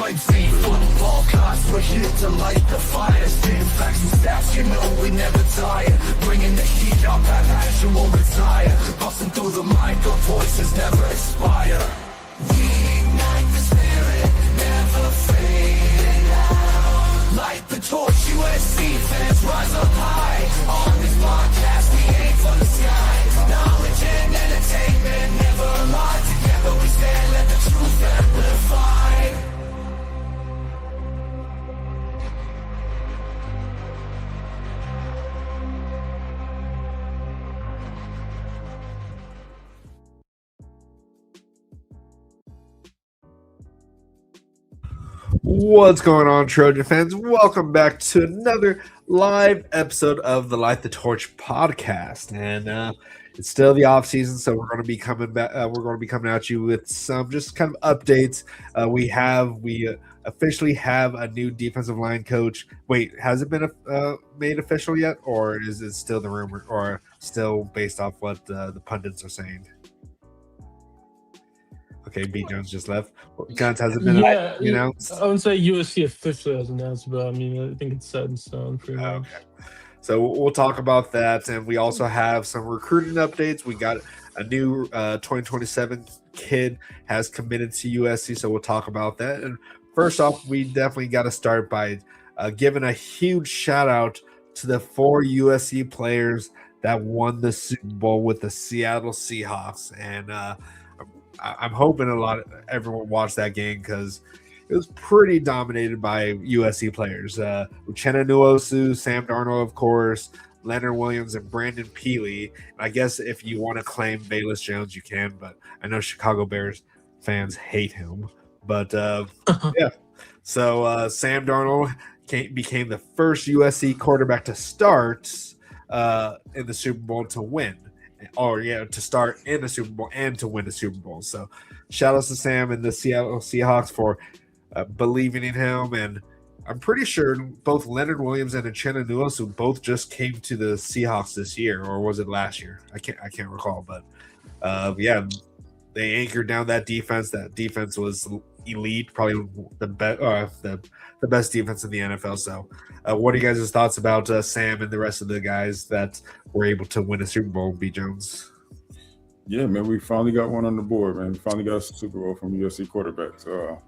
USC Football Content, we're here to light the fire. Spitting facts and stats, you know we never tire. Bringing the heat up, that passion won't retire. Busting through the mic, our voices never expire. We ignite the spirit, never fading out. Light the torch, USC fans rise up high. On this podcast, we aim for the sky. Knowledge and entertainment never lie. Together we stand, let the truth amplify. What's going on, Trojan fans? Welcome back to another live episode of the Light the Torch podcast, and it's still the off season, so we're going to be coming back. We're going to be coming at you with some just kind of updates. We officially have a new defensive line coach. Wait, has it been made official yet, or is it still the rumor, or still based off what the pundits are saying? Okay, B. Jones just left. Guns hasn't been announced. I wouldn't say USC officially has announced, but I mean, I think it's set in stone pretty much. Okay. So we'll talk about that, and we also have some recruiting updates. We got a new 2027 kid has committed to USC, so we'll talk about that. And first off, we definitely got to start by giving a huge shout out to the 4 USC players that won the Super Bowl with the Seattle Seahawks, and I'm hoping everyone watched that game because it was pretty dominated by USC players. Uchenna Nwosu, Sam Darnold, of course, Leonard Williams, and Brandon Peely. And I guess if you want to claim Bayless Jones, you can, but I know Chicago Bears fans hate him. But yeah, so Sam Darnold became the first USC quarterback to start in the Super Bowl to win. To start in the Super Bowl and to win the Super Bowl. So shout outs to Sam and the Seattle Seahawks for believing in him. And I'm pretty sure both Leonard Williams and Uchenna Nwosu both just came to the Seahawks this year, or was it last year? I can't recall, but yeah, they anchored down that defense. That defense was elite, probably the best defense in the NFL. So what are you guys' thoughts about Sam and the rest of the guys that were able to win a Super Bowl, B. Jones? Yeah, man, we finally got one on the board, man. We finally got a Super Bowl from USC quarterback. So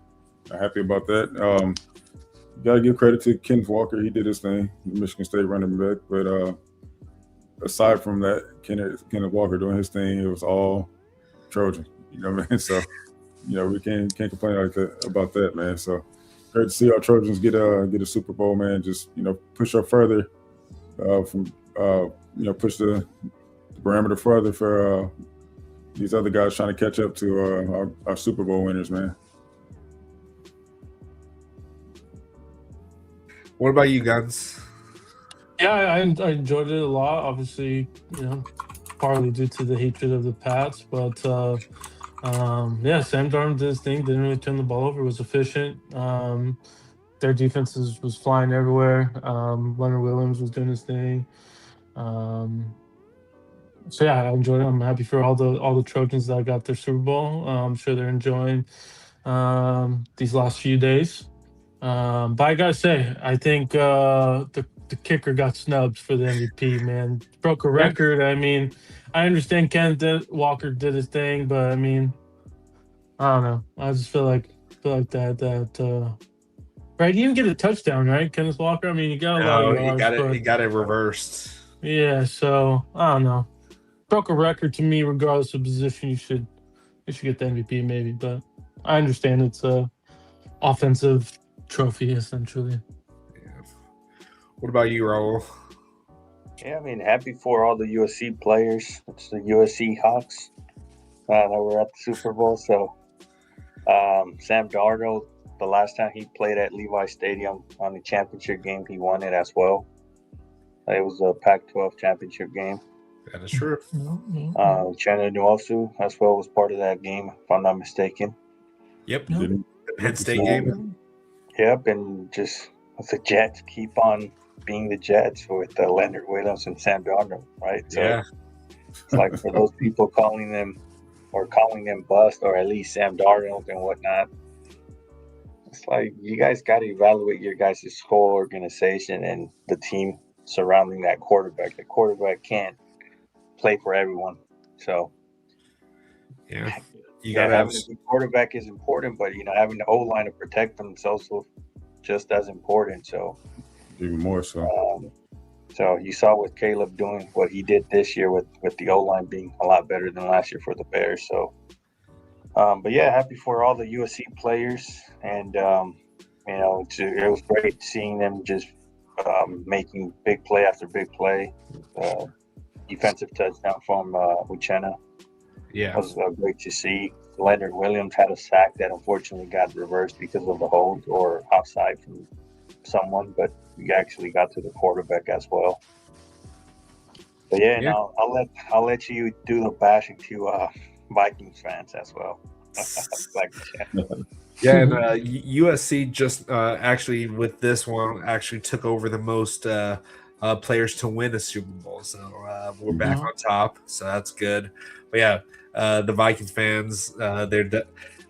I'm happy about that. Got to give credit to Kenneth Walker. He did his thing, Michigan State running back. But aside from that, Kenneth Walker doing his thing, it was all Trojan. You know what I mean? So, we can't complain about that, man. So great to see our Trojans get a Super Bowl, man. Just, push up further push the parameter further for these other guys trying to catch up to our Super Bowl winners, man. What about you, Guns? Yeah, I enjoyed it a lot. Obviously, partly due to the hatred of the Pats, but yeah, Sam Darnold did his thing. Didn't really turn the ball over. Was efficient. Their defense was flying everywhere. Leonard Williams was doing his thing. So yeah, I enjoyed it. I'm happy for all the Trojans that got their Super Bowl. I'm sure they're enjoying these last few days. But I gotta say, I think the kicker got snubbed for the MVP. Man, broke a record. I mean, I understand Walker did his thing, but I mean, I don't know. I just feel like that. Right, he didn't get a touchdown, right, Kenneth Walker? I mean, he got a lot of yards. He got it reversed. Yeah, so I don't know. Broke a record to me, regardless of position. You should get the MVP maybe, but I understand it's a offensive trophy essentially. Yeah. What about you, Raul? Yeah, I mean, happy for all the USC players. It's the USC Hawks that were at the Super Bowl. So Sam Darnold, the last time he played at Levi Stadium on the championship game, he won it as well. It was a Pac-12 championship game. That is true. Uchenna Nwosu as well was part of that game, if I'm not mistaken. Yep. The Penn State game. Yep, and just the Jets keep on being the Jets with Leonard Williams and Sam Darnold, right? So yeah. It's like for those people calling them bust, or at least Sam Darnold and whatnot, It's like you guys got to evaluate your guys' whole organization and the team surrounding that quarterback. The quarterback can't play for everyone. So, Yeah. You got to having a good quarterback is important, but, having the O-line to protect them is also just as important. So, even more so. So you saw with Caleb doing what he did this year with the O-line being a lot better than last year for the Bears. So, but yeah, happy for all the USC players, and it was great seeing them just making big play after big play. Defensive touchdown from Uchenna. Yeah, was great to see. Leonard Williams had a sack that unfortunately got reversed because of the hold or offside from someone, but we actually got to the quarterback as well. But yeah, no, I'll let you do the bashing to Vikings fans as well. Yeah, and USC just actually with this one actually took over the most players to win a Super Bowl. So we're back on top. So that's good. But yeah, the Vikings fans,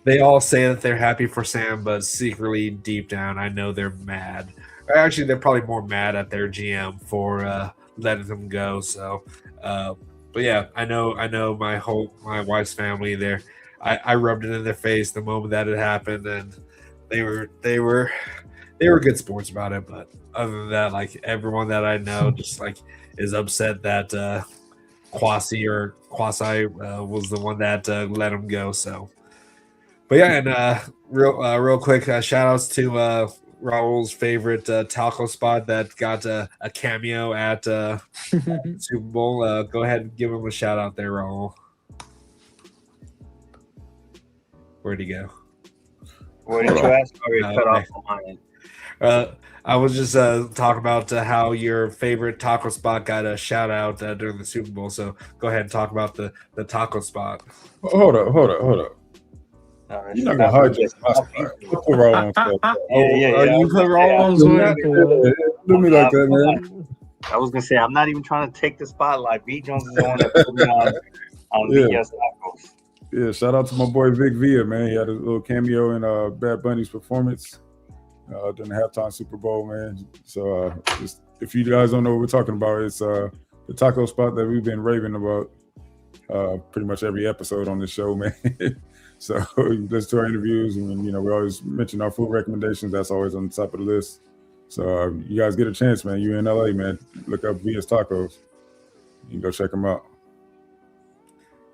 they all say that they're happy for Sam, but secretly deep down, I know they're mad. Actually, they're probably more mad at their GM for letting them go. So, but yeah, I know my wife's family there. I rubbed it in their face the moment that it happened, and they were good sports about it. But other than that, like everyone that I know just like is upset that Quasi was the one that let him go. So, but yeah, and real quick, shout outs to Raul's favorite taco spot that got a cameo at Super Bowl. Go ahead and give him a shout out there, Raul. Where'd he go? What did you ask? Sorry, cut off mine. I was just talking about how your favorite taco spot got a shout out during the Super Bowl. So go ahead and talk about the taco spot. Hold up. You're not gonna hijack my spot. Put Raul on stuff. You put Raul on spot. Do me like that, man. I was gonna say I'm not even trying to take the spotlight. B Jones is the one that put me on VS Tacos. Yeah, shout out to my boy Vic Villa, man. He had a little cameo in Bad Bunny's performance during the halftime Super Bowl, man. So if you guys don't know what we're talking about, it's the taco spot that we've been raving about pretty much every episode on this show, man. So listen to our interviews, and we always mention our food recommendations. That's always on the top of the list. So you guys get a chance, man. You're in LA, man. Look up VS Tacos. You can go check them out.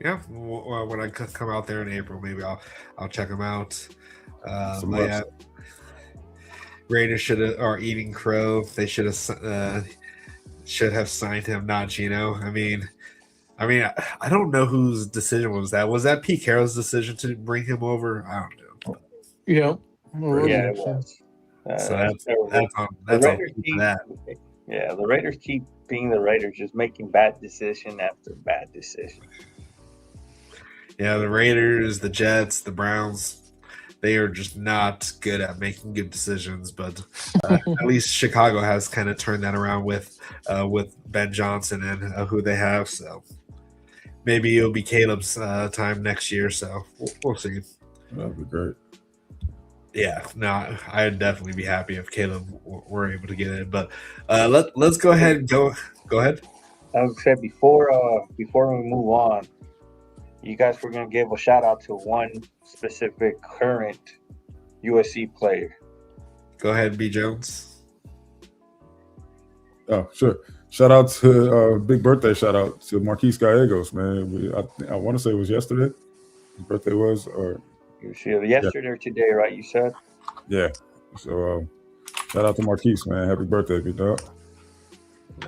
Yeah, when I come out there in April, maybe I'll check them out. Raiders should have, or Eating Crow, they should have signed him, not Gino. I mean, I don't know whose decision was that. Was that Pete Carroll's decision to bring him over? I don't know. Yeah, it was. So that's on that. Yeah, the Raiders keep being the Raiders, just making bad decision after bad decision. Yeah, the Raiders, the Jets, the Browns, they are just not good at making good decisions. But at least Chicago has kind of turned that around with Ben Johnson and who they have. So maybe it'll be Caleb's time next year. So we'll see. That'd be great. Yeah, no, I'd definitely be happy if Caleb were able to get it. But let's go ahead and go ahead. I was gonna say before we move on, you guys were gonna give a shout out to one specific current USC player. Go ahead, B Jones. Oh, sure. Shout out to big birthday shout out to Marquise Gallegos, man. I want to say it was yesterday. His birthday was, or yesterday or today, right? You said. Yeah. So shout out to Marquise, man. Happy birthday, big dog.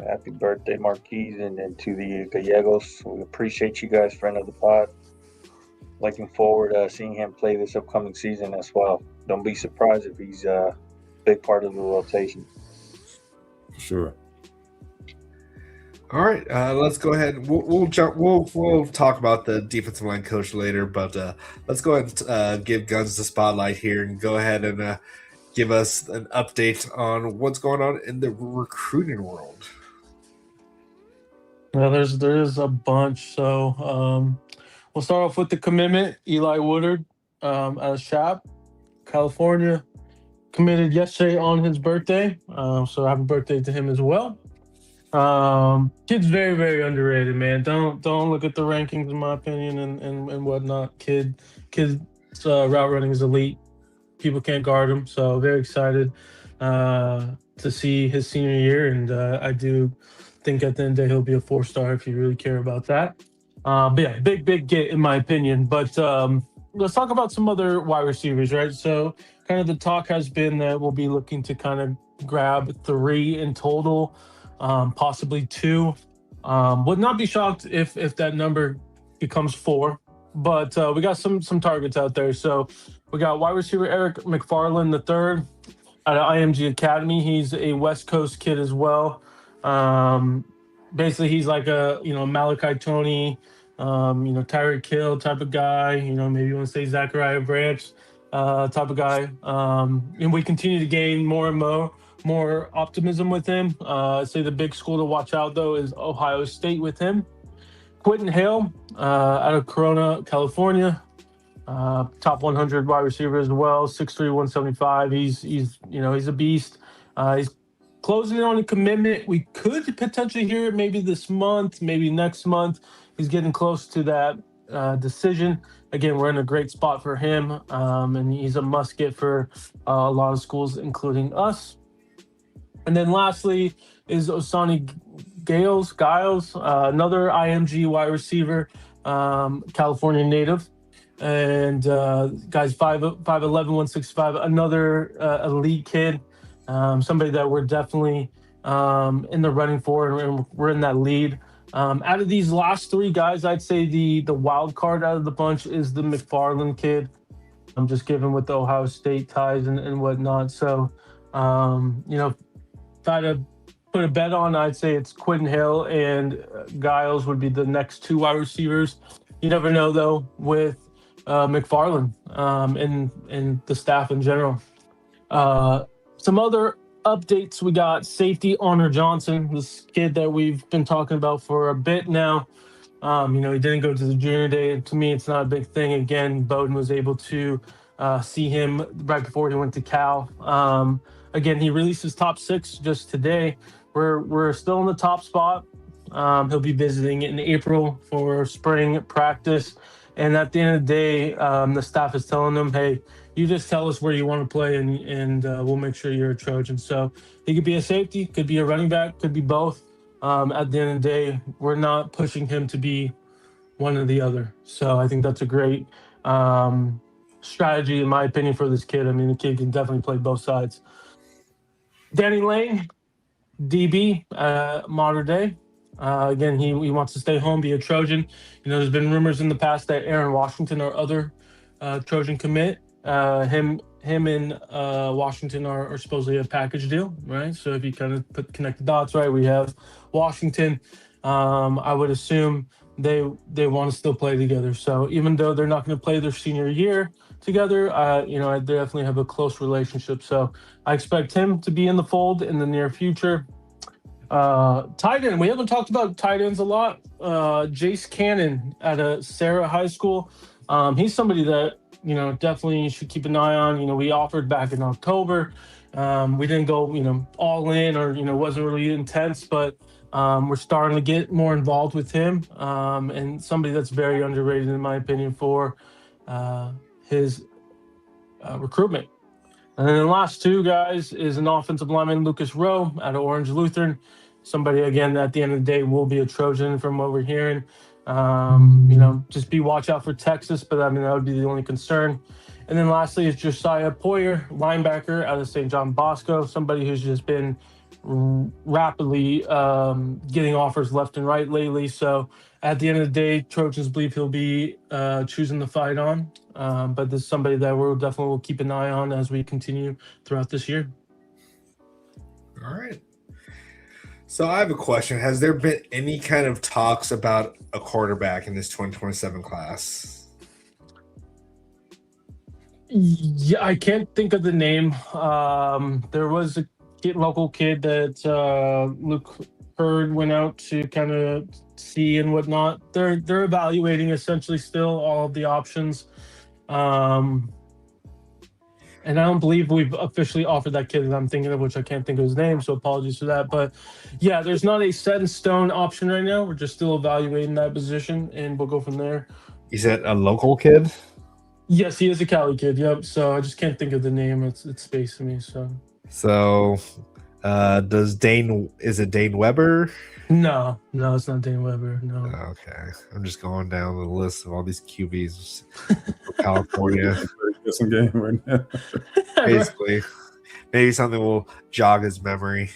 Happy birthday, Marquise, and then to the Gallegos. We appreciate you guys, friend of the pod. Looking forward to seeing him play this upcoming season as well. Don't be surprised if he's a big part of the rotation. For sure. All right, let's go ahead. We'll talk about the defensive line coach later, but let's go ahead and give Guns the spotlight here and go ahead and give us an update on what's going on in the recruiting world. Well, there's a bunch. So we'll start off with the commitment. Eli Woodard out of Shap, California. committed yesterday on his birthday. So happy birthday to him as well. Kid's very, very underrated, man. Don't look at the rankings, in my opinion, and whatnot. Kid's route running is elite. People can't guard him, so very excited to see his senior year, and I do think at the end of the day he'll be a 4-star if you really care about that. But yeah, big get in my opinion. But let's talk about some other wide receivers, right? So kind of the talk has been that we'll be looking to kind of grab 3 in total, possibly 2. Would not be shocked if that number becomes 4. But we got some targets out there. So we got wide receiver Eric McFarland III out of IMG Academy. He's a West Coast kid as well. Basically, he's like a Malachi Tony, Tyreek Hill type of guy. Maybe you want to say Zachariah Branch type of guy. And we continue to gain more and more optimism with him. I'd say the big school to watch out though is Ohio State with him. Quentin Hale out of Corona, California. Top 100 wide receiver as well, 6'3", 175. He's a beast. He's closing in on a commitment. We could potentially hear it maybe this month, maybe next month. He's getting close to that decision. Again, we're in a great spot for him, and he's a must get for a lot of schools, including us. And then lastly is Osani Giles, another IMG wide receiver, California native. And guy's 5'11", 165, another elite kid, somebody that we're definitely in the running for, and we're in that lead. Out of these last 3 guys, I'd say the wild card out of the bunch is the McFarland kid. I'm just given with the Ohio State ties and whatnot. So, if I had to put a bet on, I'd say it's Quentin Hill and Giles would be the next 2 wide receivers. You never know, though, with McFarland and the staff in general. Some other updates, we got safety Honor Johnson, this kid that we've been talking about for a bit now. He didn't go to the junior day. To me, it's not a big thing. Again, Bowden was able to see him right before he went to Cal. Again, he released his top 6 just today. We're still in the top spot. He'll be visiting in April for spring practice. And at the end of the day, the staff is telling them, hey, you just tell us where you want to play and we'll make sure you're a Trojan. So he could be a safety, could be a running back, could be both. At the end of the day, we're not pushing him to be one or the other. So I think that's a great strategy, in my opinion, for this kid. I mean, the kid can definitely play both sides. Danny Lane, DB, modern day. Again, he wants to stay home, be a Trojan. There's been rumors in the past that Aaron Washington, our other Trojan commit, him and Washington are supposedly a package deal, right? So if you kind of connect the dots, right, we have Washington. I would assume they want to still play together. So even though they're not going to play their senior year together, I definitely have a close relationship. So I expect him to be in the fold in the near future. Tight end, we haven't talked about tight ends a lot. Jace Cannon at a Sarah High School. He's somebody that definitely you should keep an eye on. We offered back in October. We didn't go all in, or wasn't really intense, but we're starting to get more involved with him, and somebody that's very underrated in my opinion for his recruitment. And then the last 2 guys is an offensive lineman, Lucas Rowe, out of Orange Lutheran. Somebody, again, at the end of the day will be a Trojan from what we're hearing. Just watch out for Texas, but I mean, that would be the only concern. And then lastly is Josiah Poyer, linebacker out of St. John Bosco, somebody who's just been rapidly getting offers left and right lately. So at the end of the day, Trojans believe he'll be choosing the fight on. But this is somebody that we'll definitely keep an eye on as we continue throughout this year. All right. So I have a question. Has there been any kind of talks about a quarterback in this 2027 class? Yeah, I can't think of the name. There was a local kid that Luke Hurd went out to kind of see and whatnot. They're evaluating essentially still all of the options. And And I don't believe we've officially offered that kid that I'm thinking of, which I can't think of his name, so apologies for that. But yeah, there's not a set in stone option right now. We're just still evaluating that position, and we'll go from there. You said a local kid? Yes, he is a Cali kid. Yep. So I just can't think of the name. It's spacing me. So is it Dane Weber? No, it's not Dane Weber. No. Okay. I'm just going down the list of all these QBs for California. Some game right now. Basically. Maybe something will jog his memory.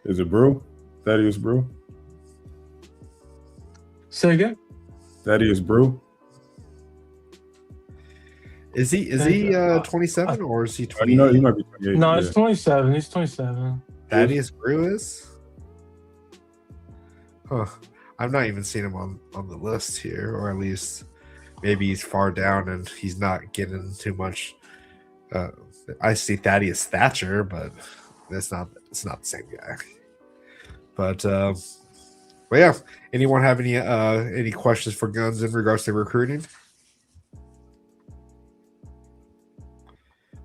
Is it Brew? Thaddeus Brew? Say again? Thaddeus Brew? Is he 27 or is he 20? No, he might be 28. No, he's 27. He's 27. Thaddeus Brew is? Huh. I've not even seen him on the list here, or at least maybe he's far down and he's not getting too much. I see Thaddeus Thatcher, but it's not the same guy. But yeah. Anyone have any questions for Guns in regards to recruiting?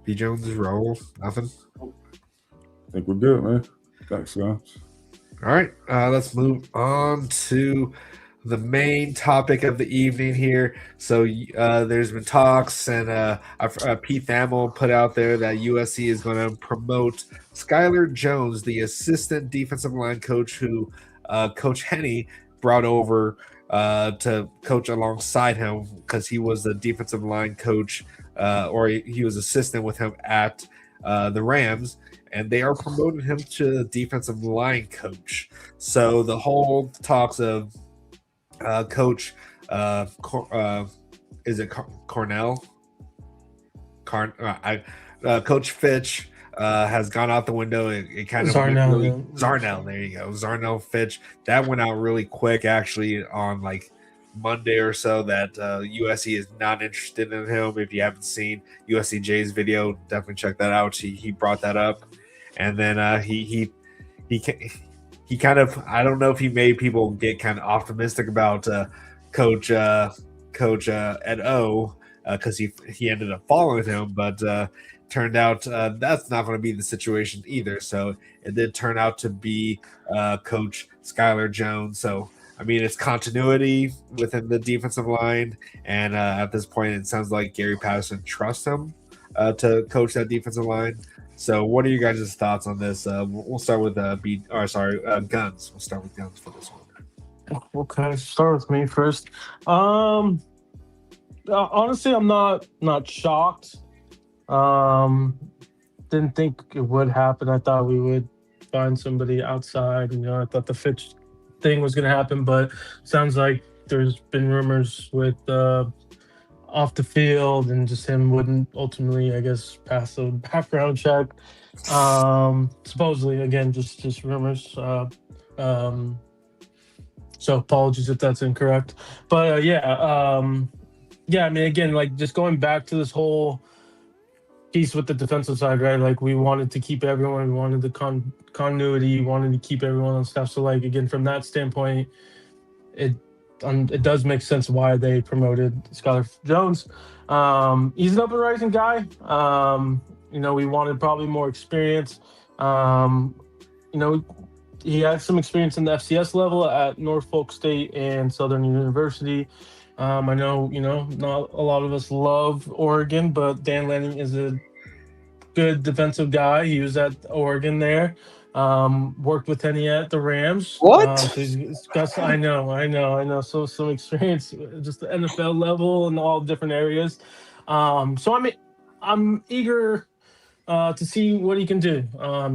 B. Jones, Raul, nothing. I think we're good, man. Thanks, guys. All right, let's move on to the main topic of the evening here. So there's been talks, and Pete Thamel put out there that USC is going to promote Skylar Jones, the assistant defensive line coach who Coach Henne brought over to coach alongside him because he was the defensive line coach, or he was assistant with him at the Rams. And they are promoting him to defensive line coach. So the whole talks of Coach, is it Cornell? Coach Fitch has gone out the window. It kind of Zarnell. There you go, Zarnell Fitch. That went out really quick, actually, on like Monday or so. That USC is not interested in him. If you haven't seen USCJ's video, definitely check that out. He brought that up. And then he kind of, I don't know if he made people get kind of optimistic about Coach Ed O because he ended up following him, but turned out that's not going to be the situation either. So it did turn out to be Coach Skylar Jones. So I mean, it's continuity within the defensive line, and at this point, it sounds like Gary Patterson trusts him to coach that defensive line. So, what are you guys' thoughts on this? We'll start with Guns. We'll start with Guns for this one. Okay, start with me first. Honestly, I'm not shocked. Didn't think it would happen. I thought we would find somebody outside. I thought the Fitch thing was going to happen, but sounds like there's been rumors with off the field and just him wouldn't ultimately, I guess, pass the background check. Supposedly, again, just rumors. So apologies if that's incorrect. But I mean, again, like just going back to this whole piece with the defensive side, right? Like we wanted to keep everyone, we wanted the continuity, wanted to keep everyone on staff. So like, again, from that standpoint, it does make sense why they promoted Skylar Jones. He's an up and rising guy. We wanted probably more experience. He has some experience in the FCS level at Norfolk State and Southern University. I know, not a lot of us love Oregon, but Dan Lanning is a good defensive guy. He was at Oregon there. Worked with Henne at the Rams. What? So he's got, I know. So some experience, just the NFL level and all different areas. So I'm eager to see what he can do. A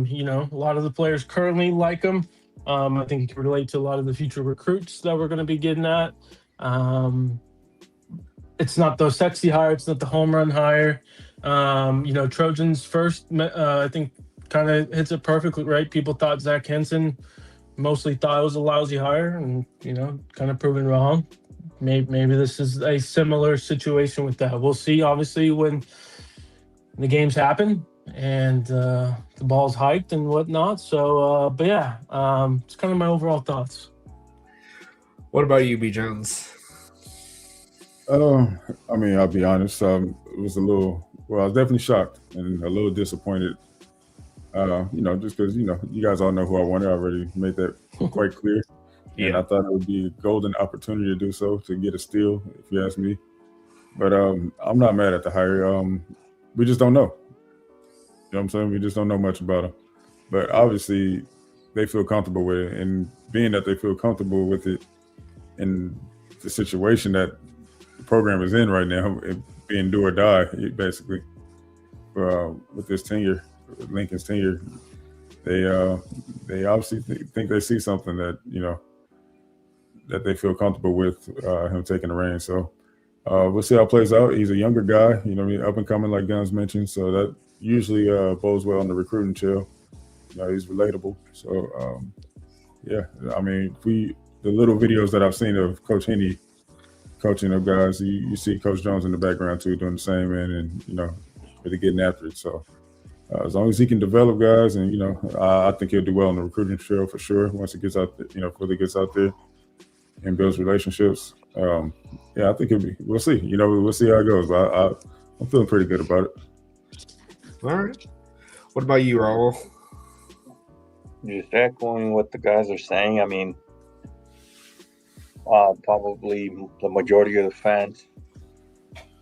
lot of the players currently like him. I think he can relate to a lot of the future recruits that we're going to be getting at. It's not the sexy hire. It's not the home run hire. Trojans first, I think, kind of hits it perfectly, right? People thought Zach Henson, mostly thought it was a lousy hire, and kind of proven wrong. Maybe this is a similar situation with that. We'll see, obviously, when the games happen and the ball's hyped and whatnot. So, it's kind of my overall thoughts. What about you, B. Jones? I'll be honest. It was a little Well, I was definitely shocked and a little disappointed. Just because you guys all know who I wanted. I already made that quite clear. And I thought it would be a golden opportunity to do so, to get a steal, if you ask me. But I'm not mad at the hire. We just don't know. You know what I'm saying? We just don't know much about them. But obviously, they feel comfortable with it. And being that they feel comfortable with it in the situation that the program is in right now, it being do or die, basically, with this tenure, Lincoln's tenure, they obviously think they see something that, that they feel comfortable with him taking the reins. So we'll see how it plays out. He's a younger guy, up and coming, like Guns mentioned. So that usually bodes well on the recruiting trail. He's relatable. So, the little videos that I've seen of Coach Henny coaching of guys, you see Coach Jones in the background too, doing the same, and really getting after it. So as long as he can develop guys, and I think he'll do well on the recruiting trail for sure. Once he gets out, fully gets out there and builds relationships. I think we'll see. We'll see how it goes. But I'm feeling pretty good about it. All right. What about you, Raul? Just echoing what the guys are saying. I mean, probably the majority of the fans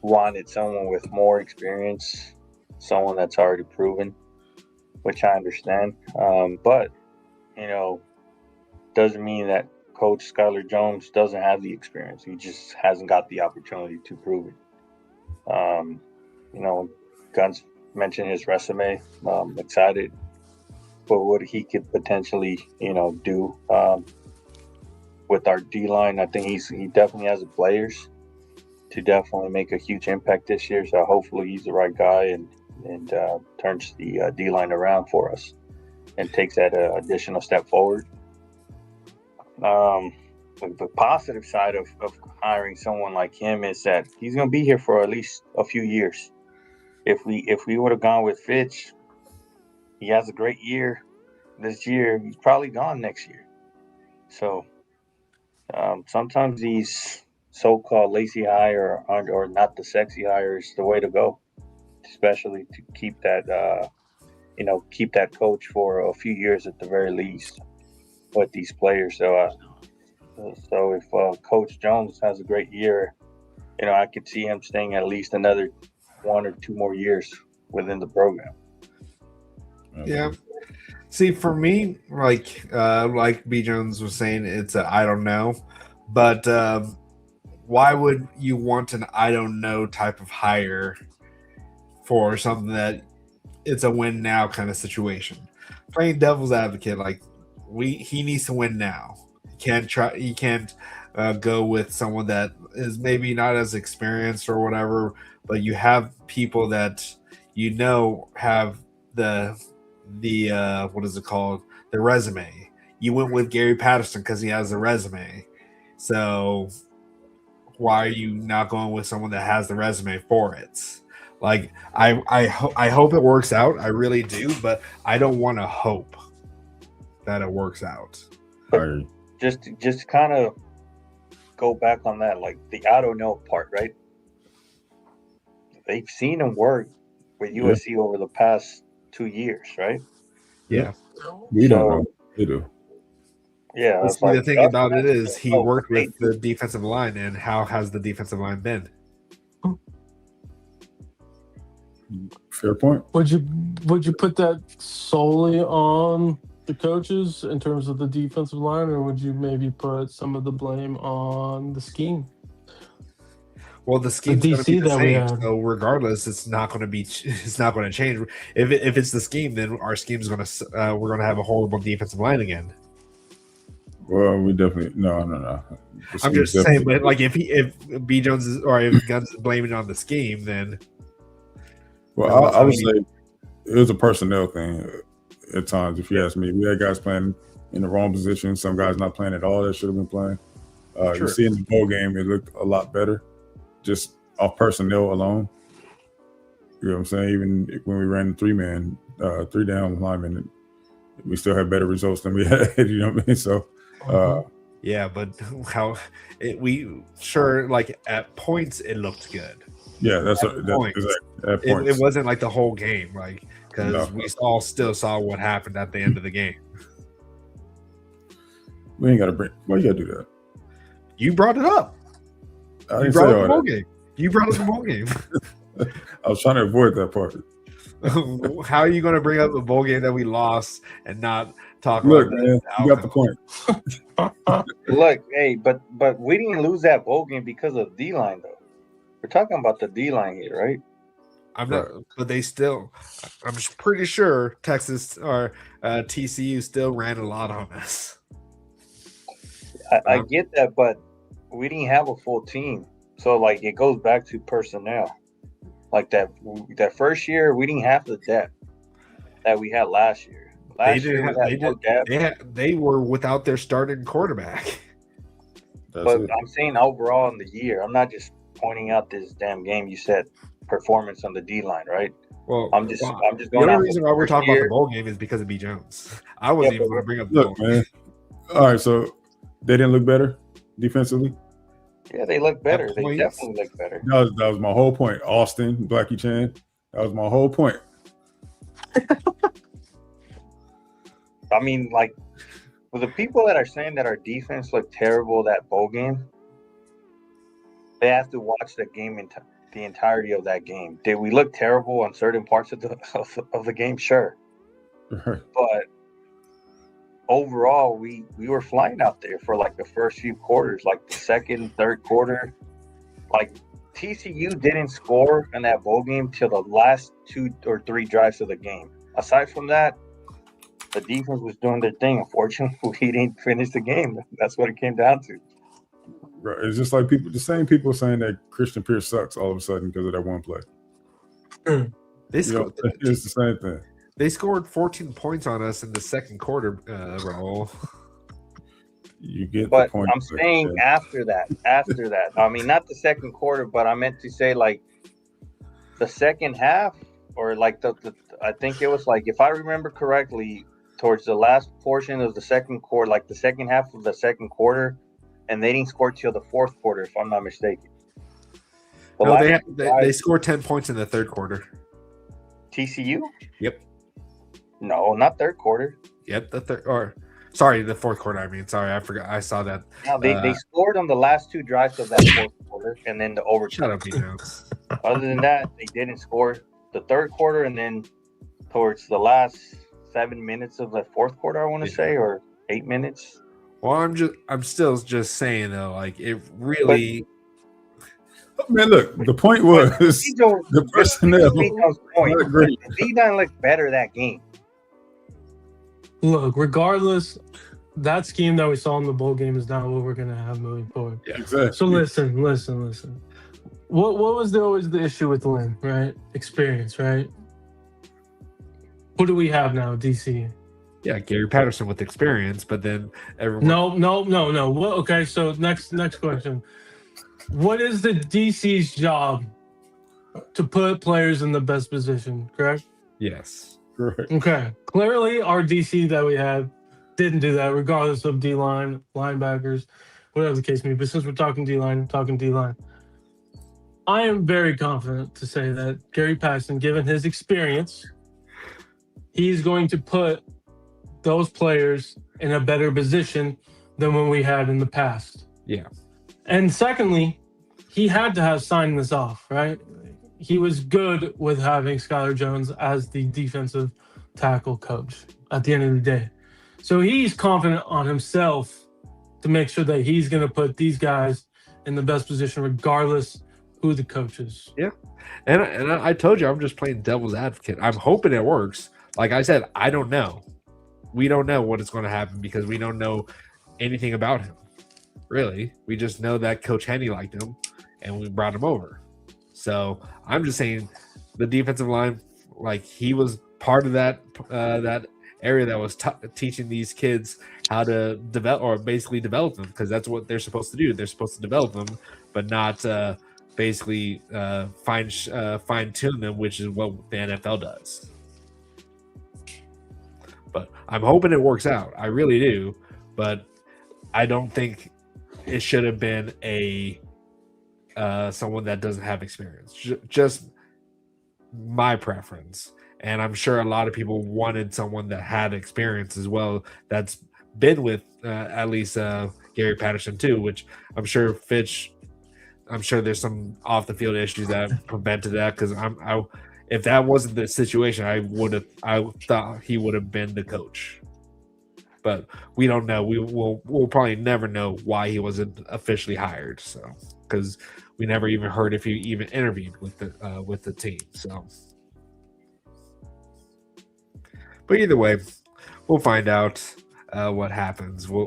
wanted someone with more experience, someone that's already proven, which I understand. But, doesn't mean that Coach Skylar Jones doesn't have the experience. He just hasn't got the opportunity to prove it. Guns mentioned his resume. I'm excited for what he could potentially, do with our D-line. I think he definitely has the players to definitely make a huge impact this year. So hopefully he's the right guy and turns the D-line around for us and takes that additional step forward. The positive side of hiring someone like him is that he's going to be here for at least a few years. If we would have gone with Fitch, he has a great year this year. He's probably gone next year. So sometimes these so-called lazy hire or not the sexy hire is the way to go, especially to keep that keep that coach for a few years at the very least with these players. So if Coach Jones has a great year, I could see him staying at least another 1 or 2 more years within the program. Yeah. See, for me, like B. Jones was saying, it's I don't know. But why would you want an I don't know type of hire for something that it's a win now kind of situation? Playing devil's advocate, like he needs to win now. He can't go with someone that is maybe not as experienced or whatever, but you have people that have the what is it called? The resume. You went with Gary Patterson because he has the resume. So why are you not going with someone that has the resume for it? Like I hope it works out. I really do, but I don't want to hope that it works out. Just kind of go back on that, like the I don't know part, right? They've seen him work with USC over the past 2 years, right? Yeah. We don't know. They do. Yeah. The thing about it is he worked with the defensive line, and how has the defensive line been? Fair point. Would you put that solely on the coaches in terms of the defensive line, or would you maybe put some of the blame on the scheme? Well, the scheme's going to be the that we same, have. so regardless, it's not going to change. If it's the scheme, then our scheme's going to we're going to have a horrible defensive line again. Well, we definitely no. I'm just saying, but like if B Jones is, or if Guns is blaming it on the scheme, then I would say it was a personnel thing at times. If you ask me, we had guys playing in the wrong position. Some guys not playing at all that should have been playing. Sure. You see in the bowl game, it looked a lot better, just off personnel alone. You know what I'm saying? Even when we ran 3-man, 3-down linemen, we still had better results than we had. You know what I mean? So. Yeah, but like at points it looked good. Yeah, that's points. exactly at It points. wasn't like the whole game, like because we all still saw what happened at the end of the game. We ain't got to bring. Why you got to do that? You brought it up. I You didn't say brought up all the bowl that. game. You brought up the bowl game. I was trying to avoid that part. How are you going to bring up a bowl game that we lost and not talk Look, about man, you got the point. Look, hey, but we didn't lose that bowl game because of D-line, though. We're talking about the D-line here, right? I'm not, but they still. I'm pretty sure Texas or TCU still ran a lot on us. I get that, but we didn't have a full team, so like it goes back to personnel. Like that first year, we didn't have the depth that we had last year. They were without their starting quarterback. But I'm saying overall in the year, I'm not just pointing out this damn game. You said performance on the D line, right? Well, I'm just going. The only reason why we're talking about the bowl game is because of B. Jones. I wasn't even going to bring up the bowl game. Man. All right, so they didn't look better defensively. Yeah, they look better. They definitely look better. That was my whole point. Austin, Blackiechainz. That was my whole point. I mean, like, for the people that are saying that our defense looked terrible that bowl game, they have to watch the game the entirety of that game. Did we look terrible on certain parts of the game? Sure. Right. But overall, we were flying out there for like the first few quarters, like the second, third quarter. Like TCU didn't score in that bowl game till the last 2 or 3 drives of the game. Aside from that, the defense was doing their thing. Unfortunately, we didn't finish the game. That's what it came down to. Right. It's just like the same people saying that Christian Pierce sucks all of a sudden because of that one play. It's the same thing. They scored 14 points on us in the second quarter, Raul. You get but the point. I'm saying after that. I mean, not the second quarter, but I meant to say like the second half, or like I think it was like, if I remember correctly, towards the last portion of the second quarter, like the second half of the second quarter, and they didn't score till the fourth quarter, if I'm not mistaken. They scored 10 points in the third quarter. TCU? Yep. No, not third quarter. Yep, the fourth quarter. I mean, sorry, I forgot. I saw that. No, they scored on the last 2 drives of that fourth quarter, and then the overtime. Shut up, B. Jones. Other than that, they didn't score the third quarter, and then towards the last 7 minutes of the fourth quarter, I want to say, or 8 minutes. Well, I'm still just saying though, like it really. Man, look, the point was the personnel. The D-line looked better that game. Look, regardless, that scheme that we saw in the bowl game is not what we're going to have moving forward. Yeah, exactly. So listen. What was always the issue with Lynn, right? Experience, right? Who do we have now, DC? Yeah, Gary Patterson with experience, but then everyone. No. Well, okay, so next question. What is the DC's job to put players in the best position, correct? Yes. Correct. Okay. Clearly, our DC that we had didn't do that, regardless of D-line, linebackers, whatever the case may be. But since we're talking D-line, I am very confident to say that Gary Patterson, given his experience, he's going to put those players in a better position than what we had in the past. Yeah. And secondly, he had to have signed this off, right? He was good with having Skylar Jones as the defensive tackle coach at the end of the day. So he's confident on himself to make sure that he's going to put these guys in the best position regardless who the coach is. Yeah. And I told you I'm just playing devil's advocate. I'm hoping it works. Like I said, I don't know. We don't know what is going to happen because we don't know anything about him. Really. We just know that Coach Henny liked him and we brought him over. So I'm just saying the defensive line, like he was part of that area that was teaching these kids how to develop or basically develop them, because that's what they're supposed to do. They're supposed to develop them, but not basically fine tune them, which is what the NFL does. But I'm hoping it works out. I really do. But I don't think it should have been a someone that doesn't have experience. Just my preference. And I'm sure a lot of people wanted someone that had experience as well, that's been with at least Gary Patterson too, which I'm sure there's some off the field issues that prevented that, because if that wasn't the situation, I thought he would have been the coach. But we don't know. We'll probably never know why he wasn't officially hired. So, because we never even heard if he even interviewed with the team. So, but either way, we'll find out what happens. We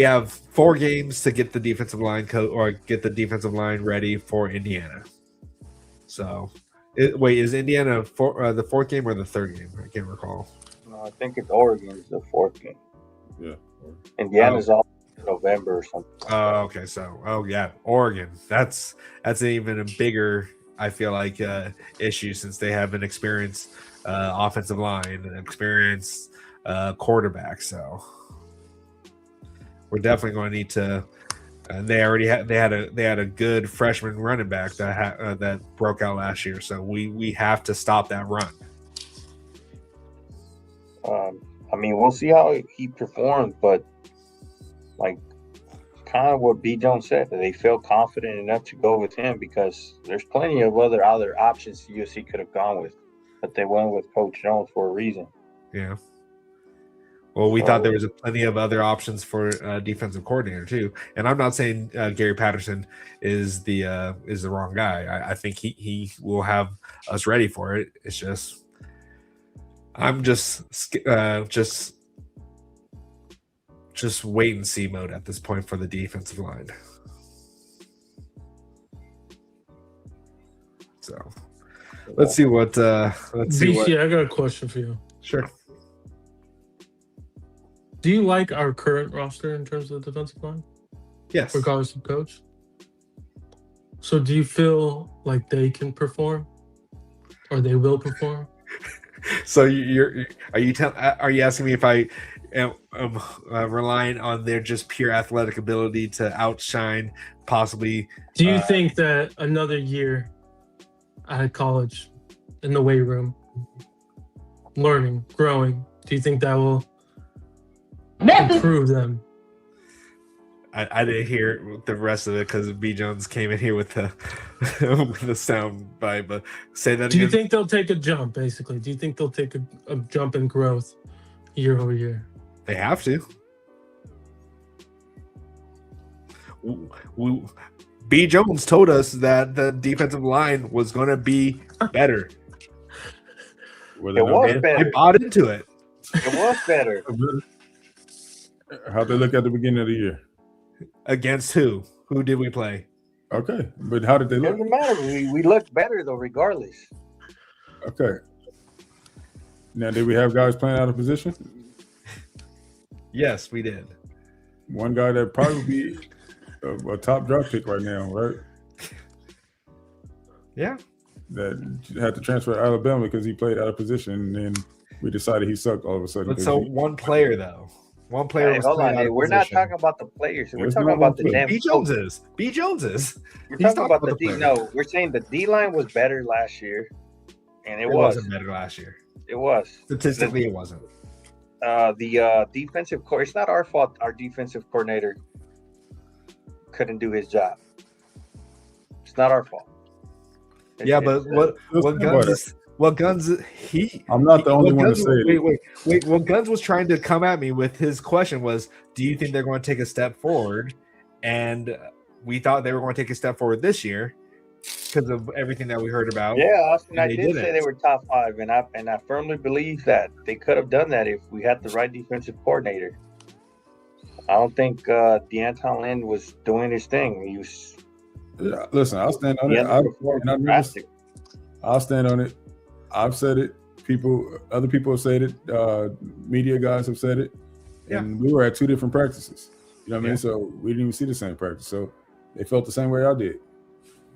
have 4 games to get the defensive line get the defensive line ready for Indiana. So, is Indiana the 4th game or the 3rd game? I can't recall. No, I think it's Oregon's the 4th game. Yeah. Indiana's all in November or something. Oh, okay. So, yeah, Oregon. That's even a bigger, I feel like, issue, since they have an experienced offensive line, an experienced quarterback. So we're definitely going to need to. They had a good freshman running back that broke out last year. So we have to stop that run. I mean, we'll see how he performs, but like kind of what B. Jones said, that they feel confident enough to go with him, because there's plenty of other options USC could have gone with, but they went with Coach Jones for a reason. Yeah. Well, we thought there was plenty of other options for defensive coordinator too, and I'm not saying Gary Patterson is the wrong guy. I think he will have us ready for it. It's just I'm just wait and see mode at this point for the defensive line. So let's see what BC, I got a question for you. Sure. Do you like our current roster in terms of the defensive line? Yes. Regardless of coach? So do you feel like they can perform, or they will perform? So are you asking me if I am relying on their just pure athletic ability to outshine possibly? Do you think that another year at college, in the weight room, learning, growing, do you think that will improve them? I didn't hear the rest of it because B. Jones came in here with the sound bite. But say that again. Do you think they'll take a jump, basically? Do you think they'll take a jump in growth year over year? They have to. B. Jones told us that the defensive line was going to be better. It was better. I bought into it. It was better. How'd they look at the beginning of the year? Against who? Who did we play? Okay, but how did they look? Doesn't matter. We looked better though, regardless. Okay. Now, did we have guys playing out of position? Yes, we did. One guy that probably would be a top draft pick right now, right? Yeah. That had to transfer to Alabama because he played out of position, and then we decided he sucked all of a sudden. But so one player though. One player was hold on, out of we're not position. talking about the players. We're There's talking no about the one damn B. Jones is. B. Jones is. We're He's talking about the D. player. No, we're saying the D line was better last year, and it wasn't better last year. It was. Statistically, it wasn't. The defensive it's not our fault. Our defensive coordinator couldn't do his job. It's not our fault. But what Guns he? I'm not the only one to say it. Wait. What Guns was trying to come at me with his question was, do you think they're going to take a step forward? And we thought they were going to take a step forward this year because of everything that we heard about. Yeah, Austin, I did say they were top 5, and I firmly believe that they could have done that if we had the right defensive coordinator. I don't think DeAnton Lynn was doing his thing. He was. Yeah, listen, I'll stand on it. I'll stand on it. I've said it. Other people have said it. Media guys have said it. Yeah. And we were at 2 different practices. You know what I mean? So we didn't even see the same practice. So they felt the same way I did.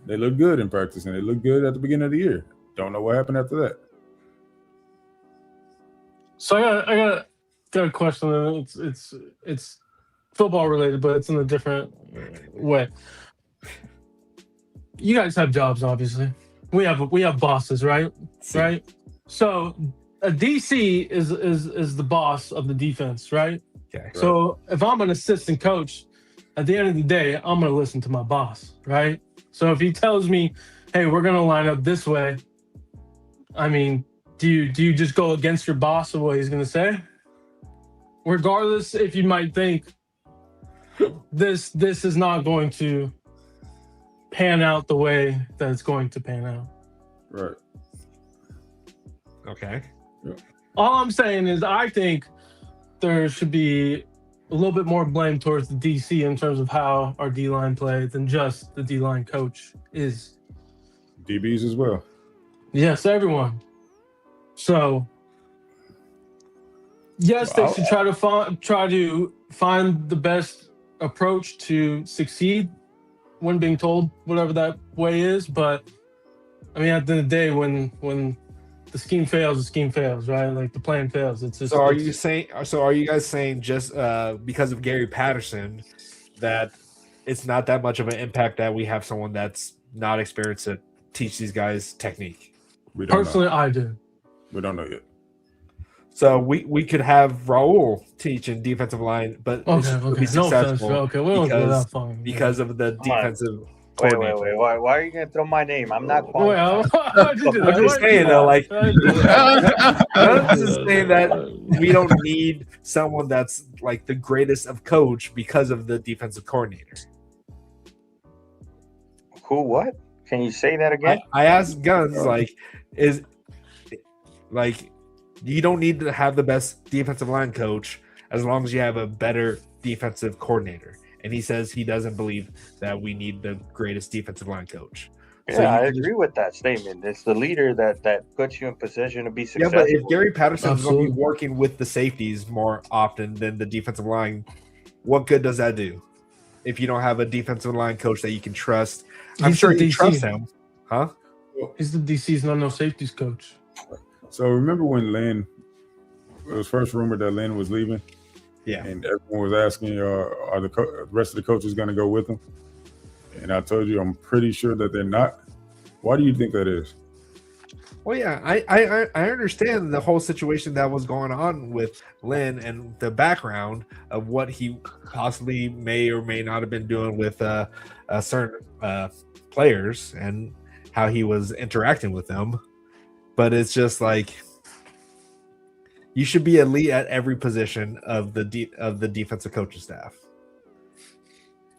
They looked good in practice, and they looked good at the beginning of the year. Don't know what happened after that. So I got a question. It's football related, but it's in a different way. You guys have jobs, obviously. We have bosses, right? See. Right. So a DC is the boss of the defense, right? Okay. So if I'm an assistant coach, at the end of the day, I'm going to listen to my boss, right? So if he tells me, "Hey, we're going to line up this way," I mean, do you just go against your boss of what he's going to say? Regardless, if you might think this is not going to pan out the way that it's going to pan out. Right. Okay. All I'm saying is I think there should be a little bit more blame towards the DC in terms of how our D-line played than just the D-line coach is. DBs as well. Yes, everyone. So, yes, they should try to find the best approach to succeed when being told whatever that way is. But I mean, at the end of the day, when the scheme fails, the scheme fails, right? Like the plan fails. It's just. So are you guys saying just because of Gary Patterson that it's not that much of an impact that we have someone that's not experienced to teach these guys technique? We don't Personally, know. I do. We don't know yet. So we could have Raul teach in defensive line, but Okay, it's okay. be No offense. successful Okay, we don't go that far. because of the Come on. defensive Wait. coordinator. Why are you gonna throw my name? I'm not Wait, qualified. why'd you do that? I'm just Why'd you saying do though, that? like Why'd you do that? I'm just saying that we don't need someone that's like the greatest of coach because of the defensive coordinator. Who? What? Can you say that again? I asked Guns you don't need to have the best defensive line coach as long as you have a better defensive coordinator. And he says he doesn't believe that we need the greatest defensive line coach. Yeah, So I agree with that statement. It's the leader that puts you in position to be Yeah, successful. but if Gary Patterson's going to be Absolutely. working with the safeties more often than the defensive line, what good does that do? If you don't have a defensive line coach that you can trust, I'm He's sure the you DC. trust him, huh? He's the DC's not no safeties coach. So remember when Lynn, it was first rumored that Lynn was leaving, Yeah. and everyone was asking, are the rest of the coaches going to go with him? And I told you, I'm pretty sure that they're not. Why do you think that is? Well, yeah, I understand the whole situation that was going on with Lynn and the background of what he possibly may or may not have been doing with certain players and how he was interacting with them. But it's just like you should be elite at every position of the defensive coaching staff,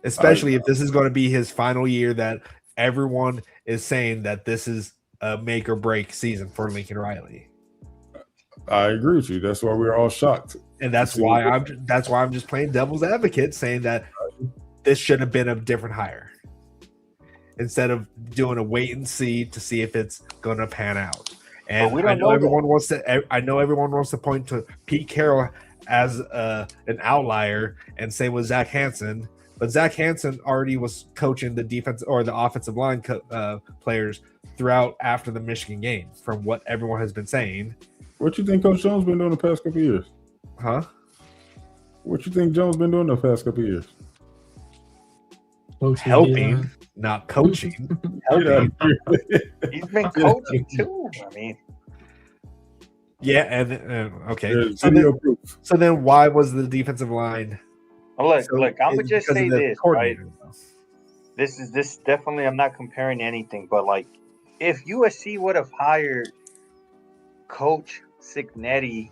especially if this is going to be his final year. That everyone is saying that this is a make or break season for Lincoln Riley, I agree with you. That's why we're all shocked. and that's why I'm just playing devil's advocate, saying that this should have been a different hire instead of doing a wait and see to see if it's going to pan out. And we don't I know know everyone wants to. I know everyone wants to point to Pete Carroll as an outlier, and same with Zach Hansen. But Zach Hansen already was coaching the defense or the offensive line players throughout after the Michigan game, from what everyone has been saying. What you think Coach Jones been doing the past couple of years? Huh? What you think Jones been doing the past couple of years? Coaching Helping, D-line. not coaching. Helping. He's been coaching too. I mean, Yeah, and okay. There's So video then, proof. so then, why was the defensive line? look, So I'm gonna it's just because of say the this, right? coordinator. This definitely. I'm not comparing anything, but like, if USC would have hired Coach Signetti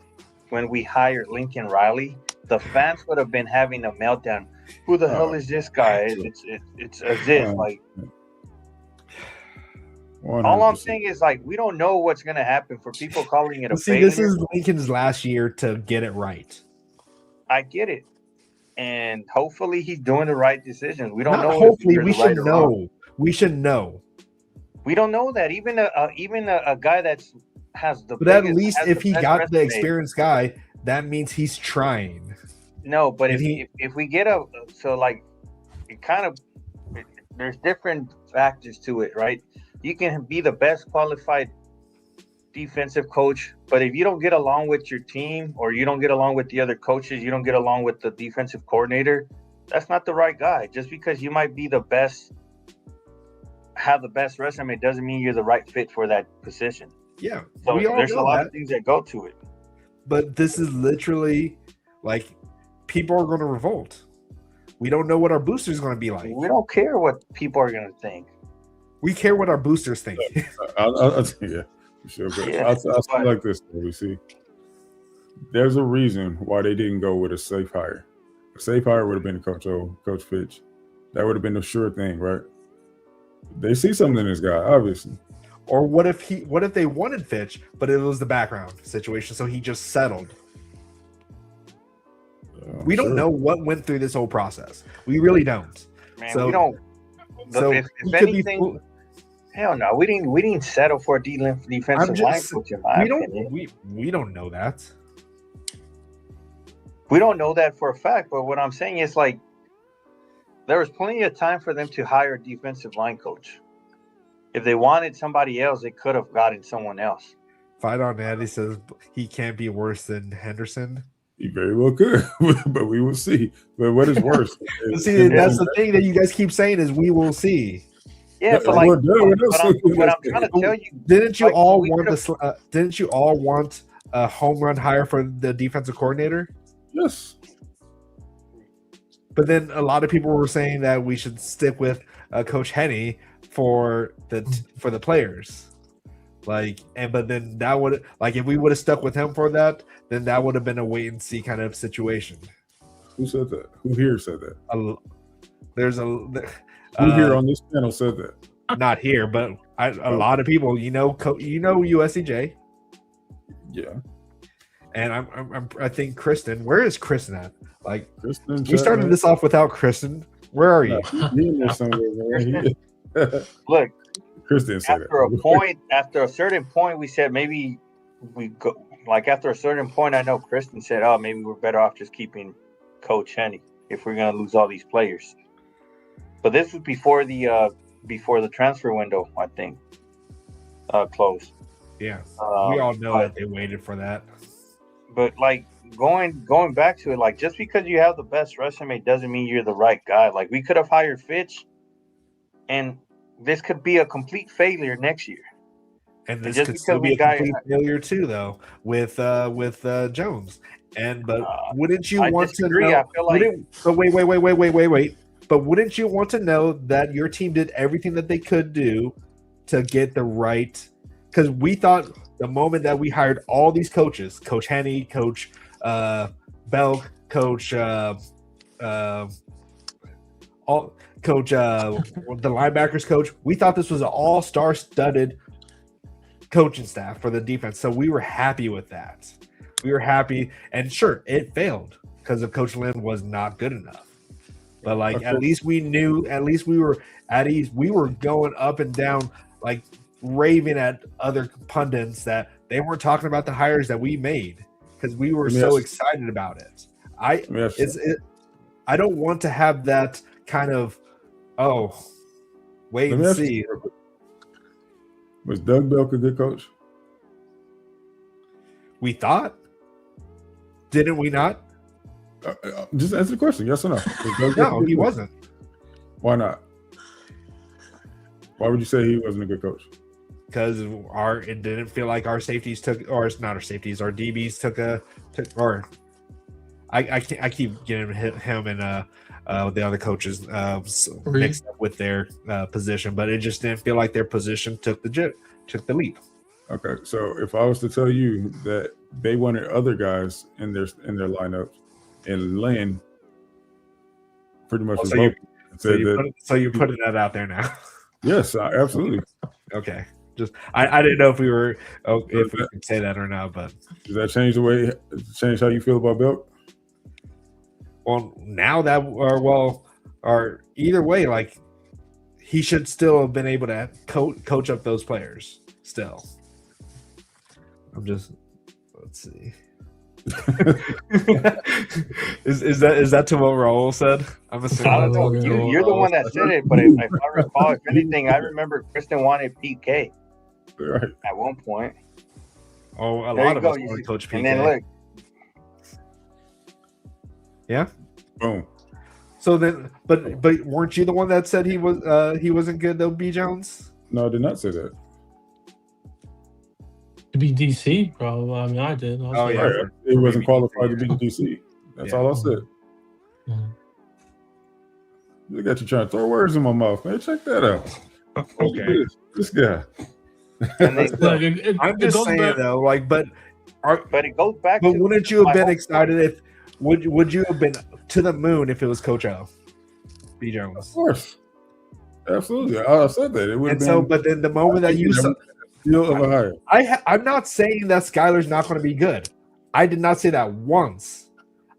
when we hired Lincoln Riley, the fans would have been having a meltdown. Who the hell is this guy? It's as if like. All I'm 100%. saying is like we don't know what's gonna happen for people calling it a See, failure. this is Lincoln's last year to get it right. I get it, and hopefully he's doing the right decisions. We don't Not know. hopefully, if we it's right should or wrong. know. We should know. We don't know that. Even a guy that's has the. But at biggest- least has if the he best got the resume. experienced guy, that means he's trying. No, but And if we get it kind of there's different factors to it, right? You can be the best qualified defensive coach, but if you don't get along with your team or you don't get along with the other coaches, you don't get along with the defensive coordinator, that's not the right guy. Just because you might be the best, have the best resume, doesn't mean you're the right fit for that position. Yeah, So there's a lot of things that go to it. But this is literally like people are going to revolt. We don't know what our booster is going to be like. We don't care what people are going to think. We care what our boosters think. Yeah, sure. But Yeah, I'll say like this. We see there's a reason why they didn't go with a safe hire. A safe hire would have been Coach Fitch. That would have been the sure thing, right? They see something in this guy, obviously. Or what if they wanted Fitch, but it was the background situation, so he just settled. We don't know what went through this whole process. We really don't. Man, so, we don't. So if anything, hell no, we didn't settle for a defensive line coach. In my opinion, we don't know that. We don't know that for a fact. But what I'm saying is, like, there was plenty of time for them to hire a defensive line coach. If they wanted somebody else, they could have gotten someone else. Fight on that. He says he can't be worse than Henderson. He very well could, but we will see. But what is worse? See, that's the thing that you guys keep saying is we will see. Yeah, but like, what I'm trying to tell you, didn't you all want a home run hire for the defensive coordinator? Yes. But then a lot of people were saying that we should stick with Coach Henney for the players. But then that would, like, if we would have stuck with him for that, then that would have been a wait and see kind of situation. Who said that? Who here said that? Who here on this panel said that? Not here, but a lot of people, USCJ. Yeah. And I think Christen. Where is Christen at? Like, Christen, we started this off without Christen. Where are you? Look, Christen said after a certain point, we said maybe we go. Like, after a certain point, I know Christen said, "Oh, maybe we're better off just keeping Coach Henney if we're going to lose all these players." But this was before the transfer window, I think, closed. Yeah, we all know that they waited for that. But like going back to it, like, just because you have the best resume doesn't mean you're the right guy. Like, we could have hired Fitch, and this could be a complete failure next year. And this could still be a complete failure too, though, with Jones. But wouldn't you want to know? I feel like, wait. But wouldn't you want to know that your team did everything that they could do to get the right? Because we thought the moment that we hired all these coaches, Coach Henney, Coach Belk, Coach the linebackers coach, we thought this was an all-star studded coaching staff for the defense. So we were happy with that. We were happy, and sure, it failed because of Coach Lynn was not good enough. But like, at least we knew, at least we were at ease. We were going up and down, like raving at other pundits that they weren't talking about the hires that we made because we were so excited about it. I don't want to have that kind of wait and see. Was Doug Belk a good coach? We thought. Didn't we not? Just answer the question, yes or no? No, he wasn't. Why not? Why would you say he wasn't a good coach? Because it didn't feel like our safeties took, or it's not our safeties, our DBs I keep getting him and the other coaches mixed up with their position, but it just didn't feel like their position took the leap. Okay, so if I was to tell you that they wanted other guys in their lineup, and Lynn pretty much so you're putting that out there now. Yes, absolutely. Okay, just I didn't know if we were if we could say that or not, but does that change how you feel about Belk? Well, now that or either way, like, he should still have been able to coach up those players still. Let's see. is that to what Raul said? I'm assuming. I don't know. You're the one that said it, but if I recall, if anything, I remember Christen wanted PK right at one point. Oh, a There lot you of go. us want to coach PK. And then look, Yeah. Boom. So then, but weren't you the one that said he wasn't good though, B Jones? No, I did not say that. To be DC, bro. I mean, I did. I Oh, said- yeah. Right. for It wasn't maybe qualified DC, to be the DC. That's Yeah. all I said. Mhm. Look at you trying to throw words in my mouth, man. Check that out. Okay. This guy. and then, Look, it I'm just goes saying back- though, like, but but it goes back. but to wouldn't you have my been whole excited if would you have been to the moon if it was Coach O, B Of Jones? course. Absolutely. I said that. It would have And so, been but then the moment that you saw, deal of a hire. I'm not saying that Skylar's not going to be good. I did not say that once.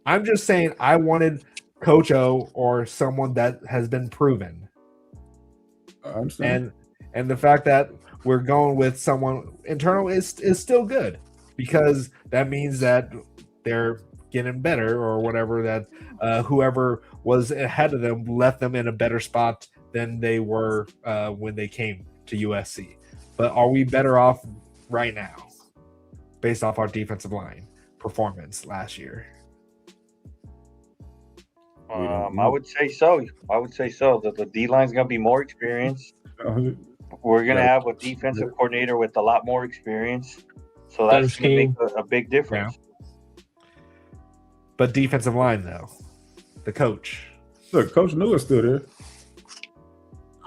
I'm just saying I wanted Coach O or someone that has been proven. I understand. And the fact that we're going with someone internal is still good because that means that they're getting better or whatever, that whoever was ahead of them left them in a better spot than they were when they came to USC. But are we better off right now based off our defensive line performance last year? I would say so. That the D line's going to be more experienced. We're going to have a defensive coordinator with a lot more experience. So that's going to make a big difference. But defensive line, though, the coach. Look, Coach Newer's still there.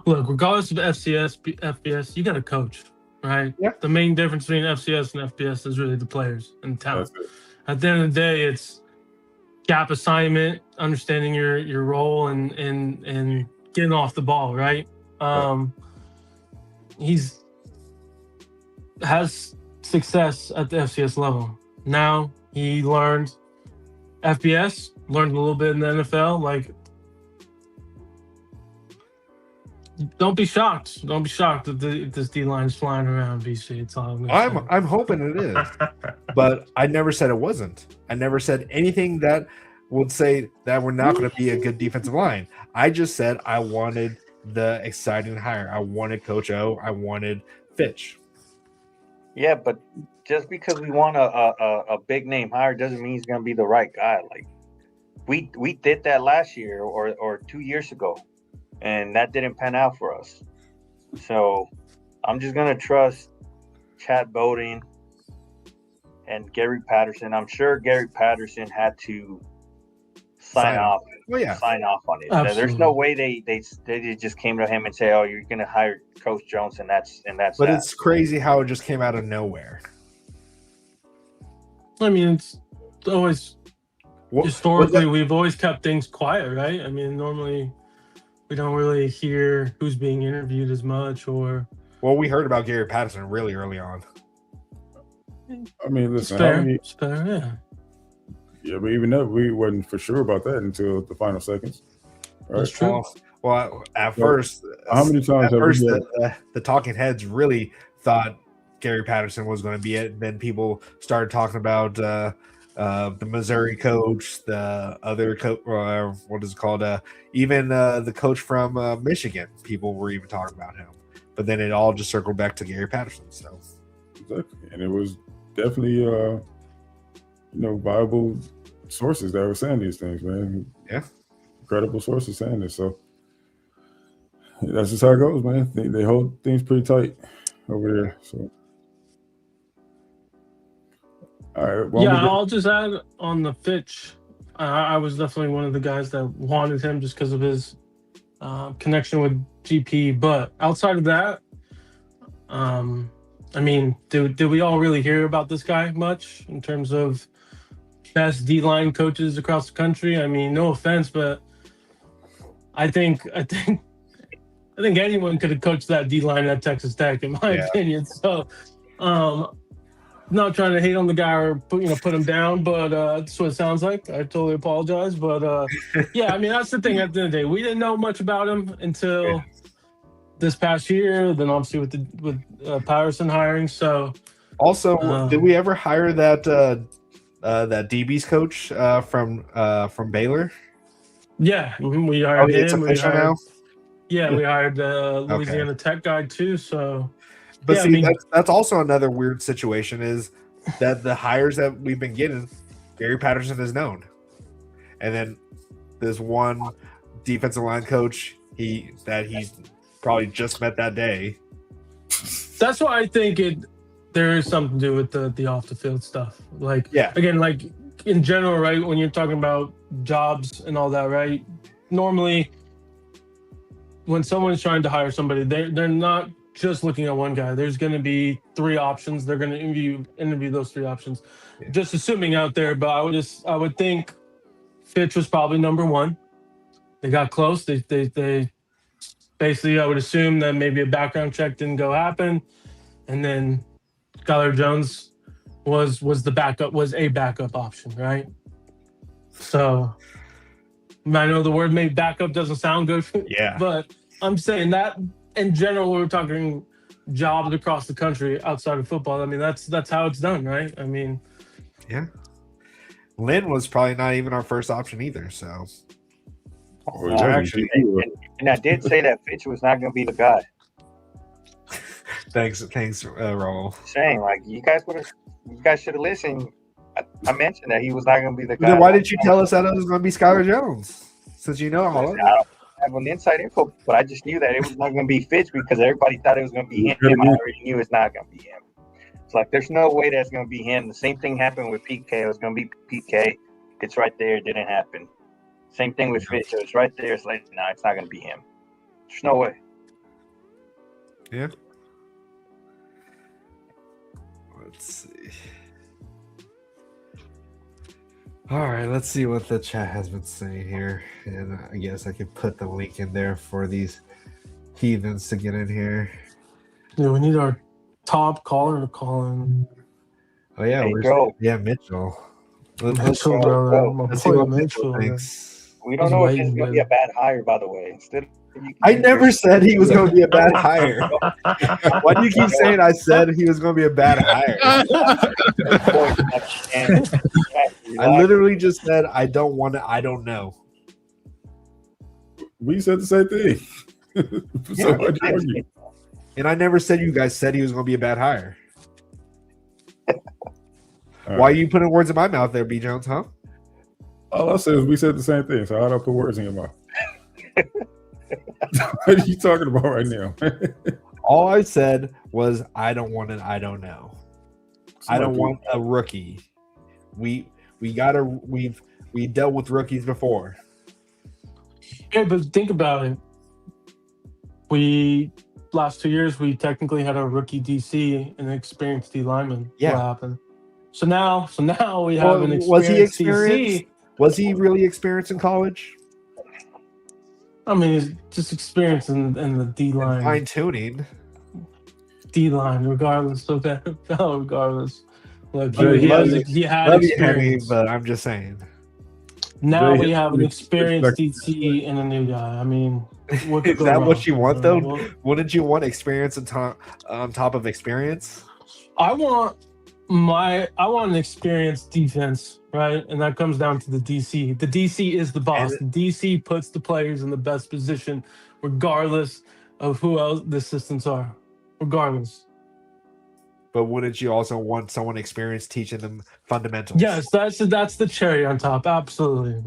Look, regardless of FBS, you got a coach, right? Yeah. The main difference between FCS and FBS is really the players and talent. That's it. At the end of the day, it's gap assignment, understanding your role, and getting off the ball, right? He's has success at the FCS level. Now he learned FBS, learned a little bit in the NFL. Like, don't be shocked. Don't be shocked that this D line is flying around, BC. It's all I'm hoping it is, but I never said it wasn't. I never said anything that would say that we're not going to be a good defensive line. I just said I wanted the exciting hire. I wanted Coach O. I wanted Fitch. Yeah, but just because we want a big name hire doesn't mean he's going to be the right guy. Like we did that last year or 2 years ago, and that didn't pan out for us. So I'm just going to trust Chad Bowden and Gary Patterson. I'm sure Gary Patterson had to sign off. Well, yeah. Sign off on it. Absolutely. There's no way they just came to him and say, "Oh, you're going to hire Coach Jones," and that's. But that. it's crazy how it just came out of nowhere. I mean, it's always historically we've always kept things quiet, right? I mean, normally we don't really hear who's being interviewed as much, or Well, we heard about Gary Patterson really early on. I mean, listen, it's fair, yeah. Yeah, but even that, we wasn't for sure about that until the final seconds. Right? That's true. Well, at first, How many times have we the talking heads really thought Gary Patterson was going to be it. Then people started talking about the Missouri coach, the other coach, what is it called? Even the coach from Michigan. People were even talking about him. But then it all just circled back to Gary Patterson. So Exactly. And it was definitely viable sources that were saying these things, man. Yeah. Credible sources saying this. So that's just how it goes, man. They hold things pretty tight over there. So all right. Well, I'll just add on the Fitch. I was definitely one of the guys that wanted him just because of his connection with GP. But outside of that, I mean, did we all really hear about this guy much in terms of best D-line coaches across the country? I mean, no offense, but I think anyone could have coached that D-line at Texas Tech, in my opinion. So, not trying to hate on the guy or put him down, but that's what it sounds like. I totally apologize, but yeah, I mean, that's the thing. At the end of the day, we didn't know much about him until this past year. Then obviously with Patterson hiring. So also, did we ever hire that DB's coach from Baylor? Yeah, we hired it's him. official now. Yeah, we hired the Louisiana Tech guy too. So, But yeah, see, that's also another weird situation is that the hires that we've been getting, Gary Patterson is known. And then there's one defensive line coach he's probably just met that day. That's why I think there is something to do with the off the field stuff. Like, Yeah. again, like in general, right? When you're talking about jobs and all that, right? Normally, when someone's trying to hire somebody, they're not just looking at one guy. There's going to be 3 options. They're going to interview those 3 options. Yeah. Just assuming out there, but I would think Fitch was probably number 1. They got close. They basically, I would assume that maybe a background check didn't go happen, and then Skylar Jones was a backup option, right? So I know the word maybe backup doesn't sound good, Yeah. but I'm saying that in general, we're talking jobs across the country outside of football. I mean, that's how it's done, right? I mean, Yeah. Lynn was probably not even our first option either. So Well, actually, And I did say that Fitch was not going to be the guy. thanks, Raul. Saying like you guys should have listened. I mentioned that he was not going to be the guy. Then why didn't you tell us that it was going to be Skylar Jones? Since you know all of it. I don't have an inside info, but I just knew that it was not going to be Fitch because everybody thought it was going to be him. I already knew it's not going to be him. It's like there's no way that's going to be him. The same thing happened with PK. It was going to be PK. It's right there. It didn't happen. Same thing with Fitch. It was right there. It's like, no, it's not going to be him. There's no way. Yeah. Let's see. All right, let's see what the chat has been saying here. And I guess I could put the link in there for these heathens to get in here. yeah, we need our top caller to call in. Oh, yeah. There you Where's go. Yeah, Mitchell. Mitchell, go. brother. My Let's see boy what Mitchell Mitchell. thinks. We don't He's know if waiting, it's going to man. be a bad hire, by the way. Instead, I never said he was going to be a bad hire. Why do you keep saying I said he was going to be a bad hire? I literally just said I don't want to. I don't know. We said the same thing. So why'd you argue? And I never said you guys said he was going to be a bad hire. All Why are right. you putting words in my mouth there, B. Jones, huh? All I said is we said the same thing. So how'd I put words in your mouth? What are you talking about right now? All I said was I don't want it. I don't know. I don't want a rookie. We dealt with rookies before. Yeah, but think about it. Last 2 years, we technically had a rookie DC and an experienced D lineman. Yeah. What happened? So now we have an experienced Was he experienced? DC. Was he really experienced in college? I mean, he's just experienced in the D line. Fine tuning. D line, regardless of that. Regardless. Look, Love he had you, Henry, experience. but I'm just saying. Now Jay, we have an experienced respect- DC and a new guy. I mean, what could Is go that wrong? what you want, though? Well, Wouldn't you want experience on top of experience? I want an experienced defense, right? And that comes down to the DC. The DC is the boss. The DC puts the players in the best position, regardless of who else the assistants are. Regardless. But wouldn't you also want someone experienced teaching them fundamentals? Yes, that's the cherry on top. Absolutely.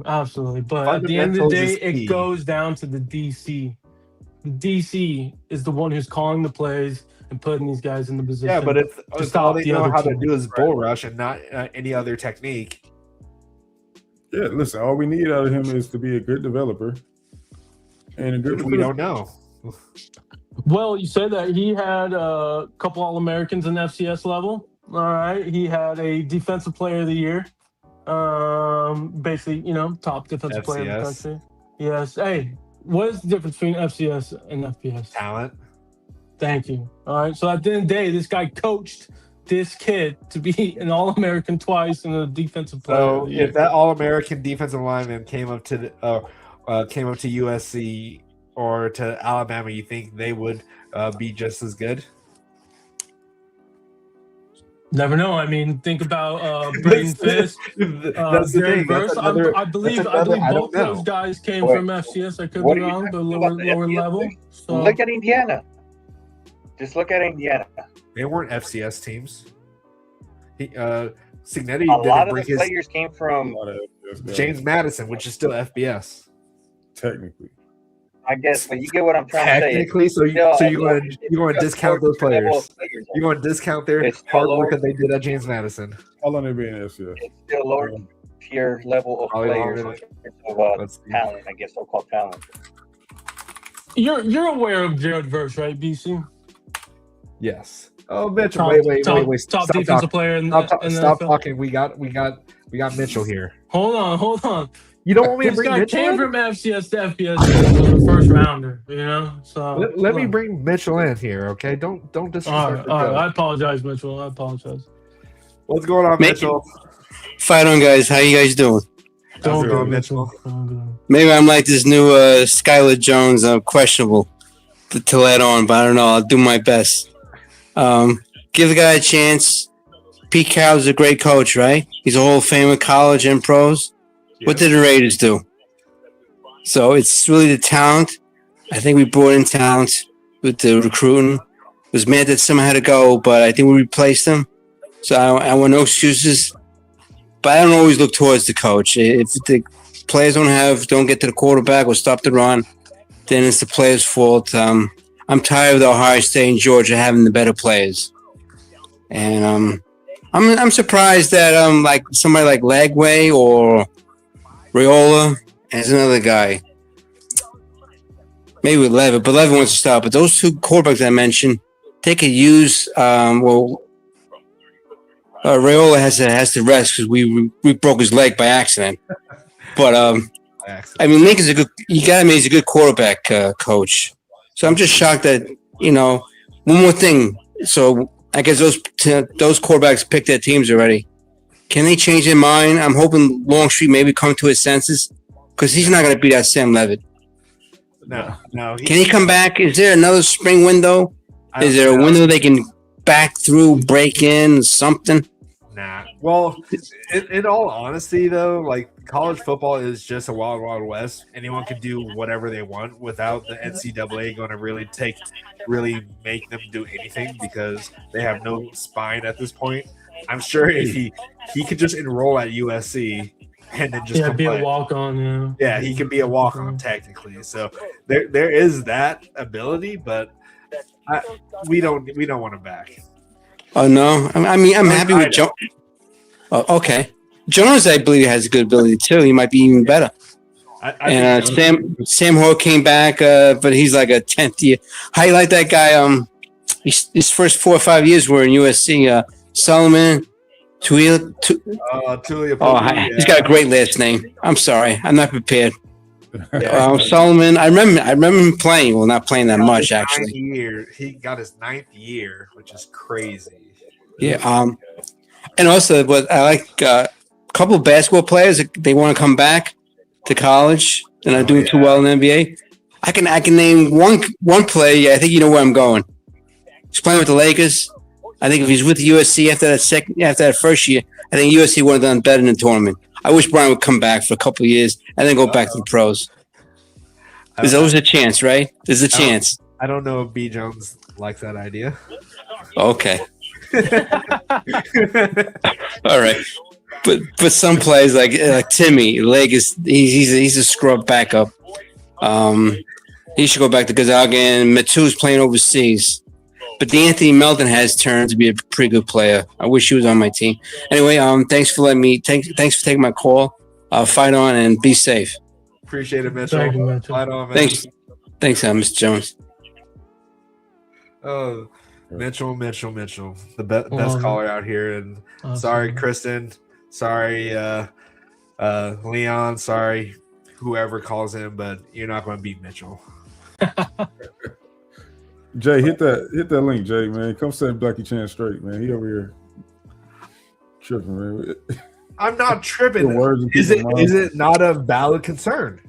But at the end of the Fundamentals day, is key. it goes down to the DC. The DC is the one who's calling the plays and putting these guys in the position. Yeah, but if all stop they the know other how to team. do is bull rush and not any other technique. Yeah, listen, all we need out of him is to be a good developer and a good Which we don't know. Well, you said that he had a couple All-Americans in FCS level. All right. He had a Defensive Player of the Year. Basically, top defensive player in the FCS. country. Yes. Hey, what is the difference between FCS and FBS? Talent. Thank you. All right. So at the end of the day, this guy coached this kid to be an All-American twice and a Defensive Player of So the Year. if that All-American defensive lineman came up to USC or to Alabama, you think they would be just as good? Never know. I mean, think about Braden Fisk. That's the Jared thing. That's Verse. another, I believe I don't both know. those guys came Wait, from FCS. I could what be are you wrong, but talking lower about the FCS level. thing? So Look at Indiana. Just look at Indiana. They weren't FCS teams. Signetti A lot didn't of bring the his players came from, A lot of FBS guys, James Madison, which is still FBS. technically. I guess, but you get what I'm trying to say. Technically, so you're going to discount those players. You're going to discount their It's hard still work lower. that they did at James Madison. How long they been in FCS? It's still lower tier level of Probably players longer in terms of Let's see. talent. I guess they'll call talent. You're aware of Jared Verse, right, BC? Yes. Oh, Mitchell! Top, wait! Top Stop defensive talking. player in Stop the NFL. talking. We got Mitchell here. Hold on. You don't want me to This bring guy Mitchell came in? from FCS to FBS was a first rounder, you know. So Let me bring Mitchell in here, okay? Don't disrespect All the right, coach. I apologize, Mitchell. I apologize. What's going on, Mitchell? Fight on, guys. How you guys doing? Don't it go, going, Mitchell. Don't go. Maybe I'm like this new Skylar Jones. I'm questionable to let on, but I don't know. I'll do my best. Give the guy a chance. Pete Carroll's a great coach, right? He's a Hall of Famer, college and pros. Yeah. What did the Raiders do? So it's really the talent. I think we brought in talent with the recruiting. It was mad that someone had to go, but I think we replaced them. So I want no excuses. But I don't always look towards the coach. If the players don't get to the quarterback or stop the run, then it's the players' fault. I'm tired of the Ohio State and Georgia having the better players. And I'm surprised that like somebody like Lagway or Raiola, and there's another guy, maybe with Levitt, but Levitt wants to stop. But those two quarterbacks I mentioned, they could use. Raiola has to rest because we broke his leg by accident. But I mean, Lincoln's a good. You got to admit he's a good quarterback coach. So I'm just shocked that one more thing. So I guess those quarterbacks picked their teams already. Can they change their mind? I'm hoping Longstreet maybe come to his senses because he's not going to beat that Sam Levitt. No. Can he come back? Is there another spring window? Is there a window they can back through, break in, something? Nah. Well, in all honesty, though, like college football is just a wild, wild west. Anyone can do whatever they want without the NCAA going to really make them do anything because they have no spine at this point. I'm sure if he could just enroll at USC and then just be a walk on. Yeah, he could be a walk on technically. So there is that ability, but we don't want him back. Oh no! I mean, I'm happy with Jones. Oh, okay, Jones, I believe, has a good ability too. He might be even better. And Sam Hoare came back, but he's like a 10th year. How you like that guy? His first 4 or 5 years were in USC. Solomon Tulia. He's got a great last name. I'm sorry, I'm not prepared. Solomon, I remember him playing. Well, not playing that much actually. He got his 9th year, which is crazy. Yeah. And also, what I like, a couple of basketball players, they want to come back to college. They're not doing too well in the NBA. I can name one player. I think you know where I'm going. He's playing with the Lakers. I think if he's with USC after that first year, I think USC would have done better in the tournament. I wish Brian would come back for a couple of years and then go back to the pros. There's always a chance, right? There's a chance. I don't know if B. Jones likes that idea. Okay. All right. But some players like Timmy, leg is he's a scrub backup. He should go back to Gonzaga, and Matu's playing overseas. But D'Anthony Melton has turned to be a pretty good player. I wish he was on my team. Anyway, thanks for thanks for taking my call. Fight on and be safe. Appreciate it, Mitchell. Thank you, Mitchell. Fight on, man. Thanks, Mr. Jones. Oh, Mitchell, the best caller out here. And sorry, Christen. Sorry, Leon. Sorry, whoever calls him, but you're not going to beat Mitchell. Jay, hit that link, Jay, man. Come set Blackiechainz straight, man. He over here tripping, man. I'm not tripping. Is it not a valid concern?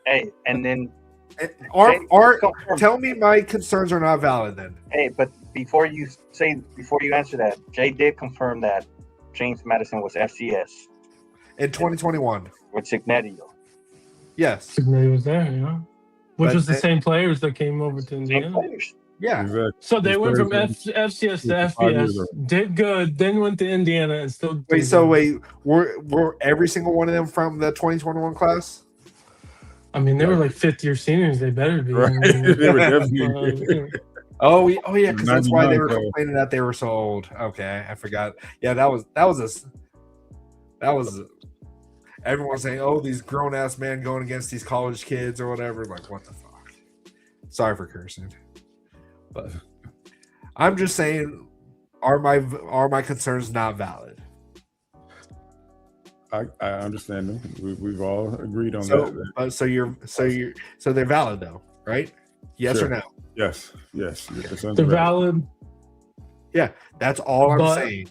Hey, and then tell me my concerns are not valid then. Hey, but before you answer that, Jay did confirm that James Madison was FCS in 2021 with Signetti. Yes, Signetti was there, which was the same players that came over to Indiana. Yeah. Exactly. So they His went from Thursday, FCS to 5 years FBS, ago. did good, then went to Indiana and still did Wait, so good. were every single one of them from the 2021 class? I mean, they were like fifth-year seniors. They better be. Right. I mean, They were definitely Oh, yeah, because that's why they 99 were class. complaining that they were so old. Okay, I forgot. Yeah, that was everyone saying, "Oh, these grown ass men going against these college kids or whatever." Like, what the fuck? Sorry for cursing, but I'm just saying, are my concerns not valid? I understand them. We've all agreed on So, that. so they're valid though, right? Yes Sure. or no? Yes. Your concerns they're are valid. valid. Yeah, that's all I'm But- saying.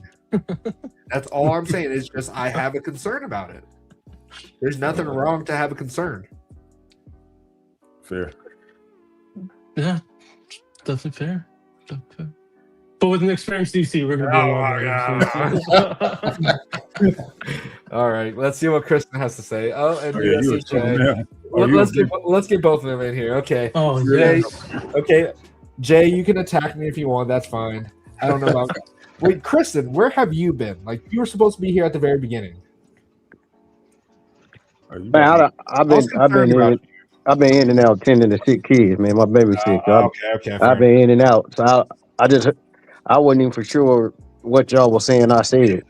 That's all I'm saying. Is just I have a concern about it. There's nothing wrong to have a concern. Fair. Yeah, definitely fair. Definitely fair. But with an experienced DC, we're gonna be a lot better. All right, let's see what Christen has to say. Oh, and Oh, yeah, you USC were Jay. now. Oh, you Let's get both of them in here. Okay. Oh Jay, yes. okay. Jay, you can attack me if you want. That's fine. I don't know about. Wait, Christen, where have you been? Like you were supposed to be here at the very beginning. Man, I've been in and out tending to sick kids, man. My baby's sick. So Okay. I've been in and out. So I wasn't even for sure what y'all was saying. I said it.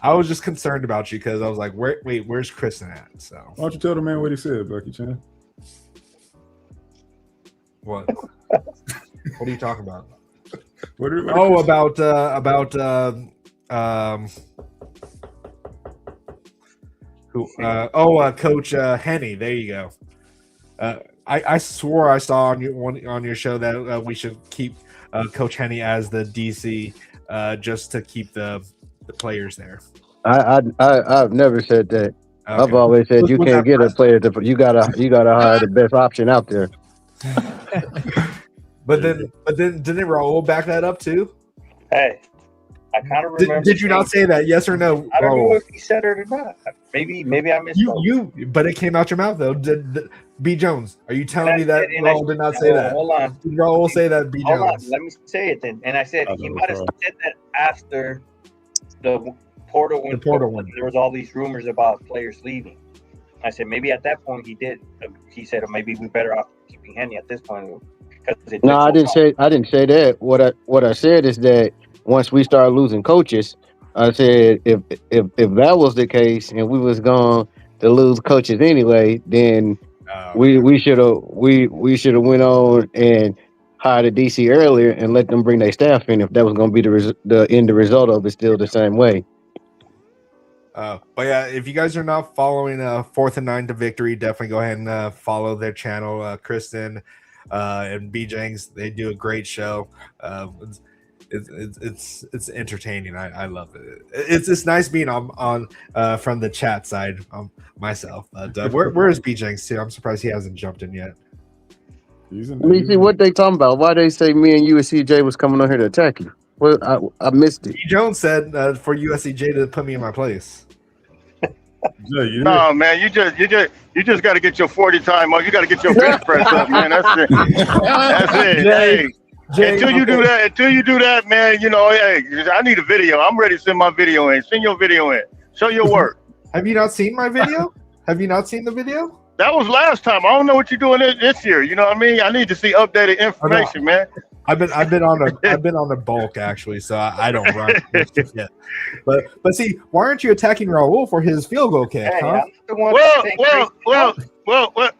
I was just concerned about you because I was like, where's Christen at? So Why don't you tell the man what he said, Blackiechainz? what? What are you talking about? What About Coach Henny. There you go. I swore I saw on your show that we should keep Coach Henny as the DC just to keep the players there. I've never said that. Okay. I've always said you can't get a player to. You gotta hire the best option out there. But then didn't Raul back that up too? Hey, I kind of remember. Did you not say that? Yes or no? I don't know Raul? if he said it or not. Maybe I missed But it came out your mouth though. B. Jones, are you telling me that And I Raul did not say that? Hold on. Did Raul say that? B. Hold on. Jones. Let me say it then. And I said I he know, might have bro. said that after the portal went. The portal went. There was all these rumors about players leaving. I said maybe at that point he did. He said maybe we better off keeping Henny at this point. No, I didn't say that. What I said is that once we start losing coaches, I said if that was the case and we was going to lose coaches anyway, then we should have went on and hired a DC earlier and let them bring their staff in if that was going to be the end result of it still the same way. But yeah, if you guys are not following 4th and 9 to Victory, definitely go ahead and follow their channel. Christen and Bryson, they do a great show. It's entertaining. I love it. It's nice being on from the chat side myself. But where is Bryson too? I'm surprised he hasn't jumped in yet. Let me see what they talking about. Why they say me and USCJ was coming on here to attack you? Well, I missed it. B. Jones said for USCJ to put me in my place. No, man, you just got to get your 40 time up. You got to get your bench press up, man. That's it. That's it. Hey, until you do that, man, hey, I need a video. I'm ready to send my video in. Send your video in. Show your work. Have you not seen my video? Have you not seen the video? That was last time. I don't know what you're doing this year. You know what I mean? I need to see updated information, man. I've been on the bulk actually, so I don't run yet. But see, why aren't you attacking Raul for his field goal kick? Hey, Huh? I'm the one Well.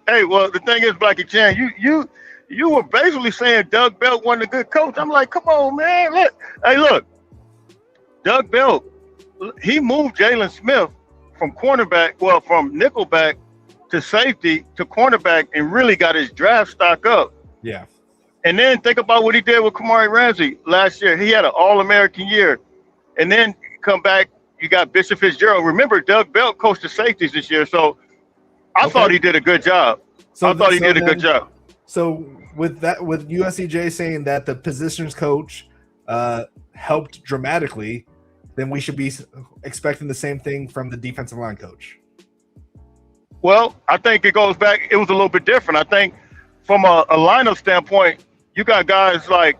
Hey, the thing is, Blackiechainz, you were basically saying Doug Belt wasn't a good coach. I'm like, come on, man. Look, Doug Belt, he moved Jalen Smith from nickelback to safety to cornerback and really got his draft stock up. Yeah. And then think about what he did with Kamari Ramsey last year. He had an All-American year. And then come back, you got Bishop Fitzgerald. Remember, Doug Belt coached the safeties this year, so I thought he did a good job. I thought he did a good job. So with USCJ saying that the positions coach helped dramatically, then we should be expecting the same thing from the defensive line coach. Well, I think it goes back. It was a little bit different. I think from a lineup standpoint, you got guys like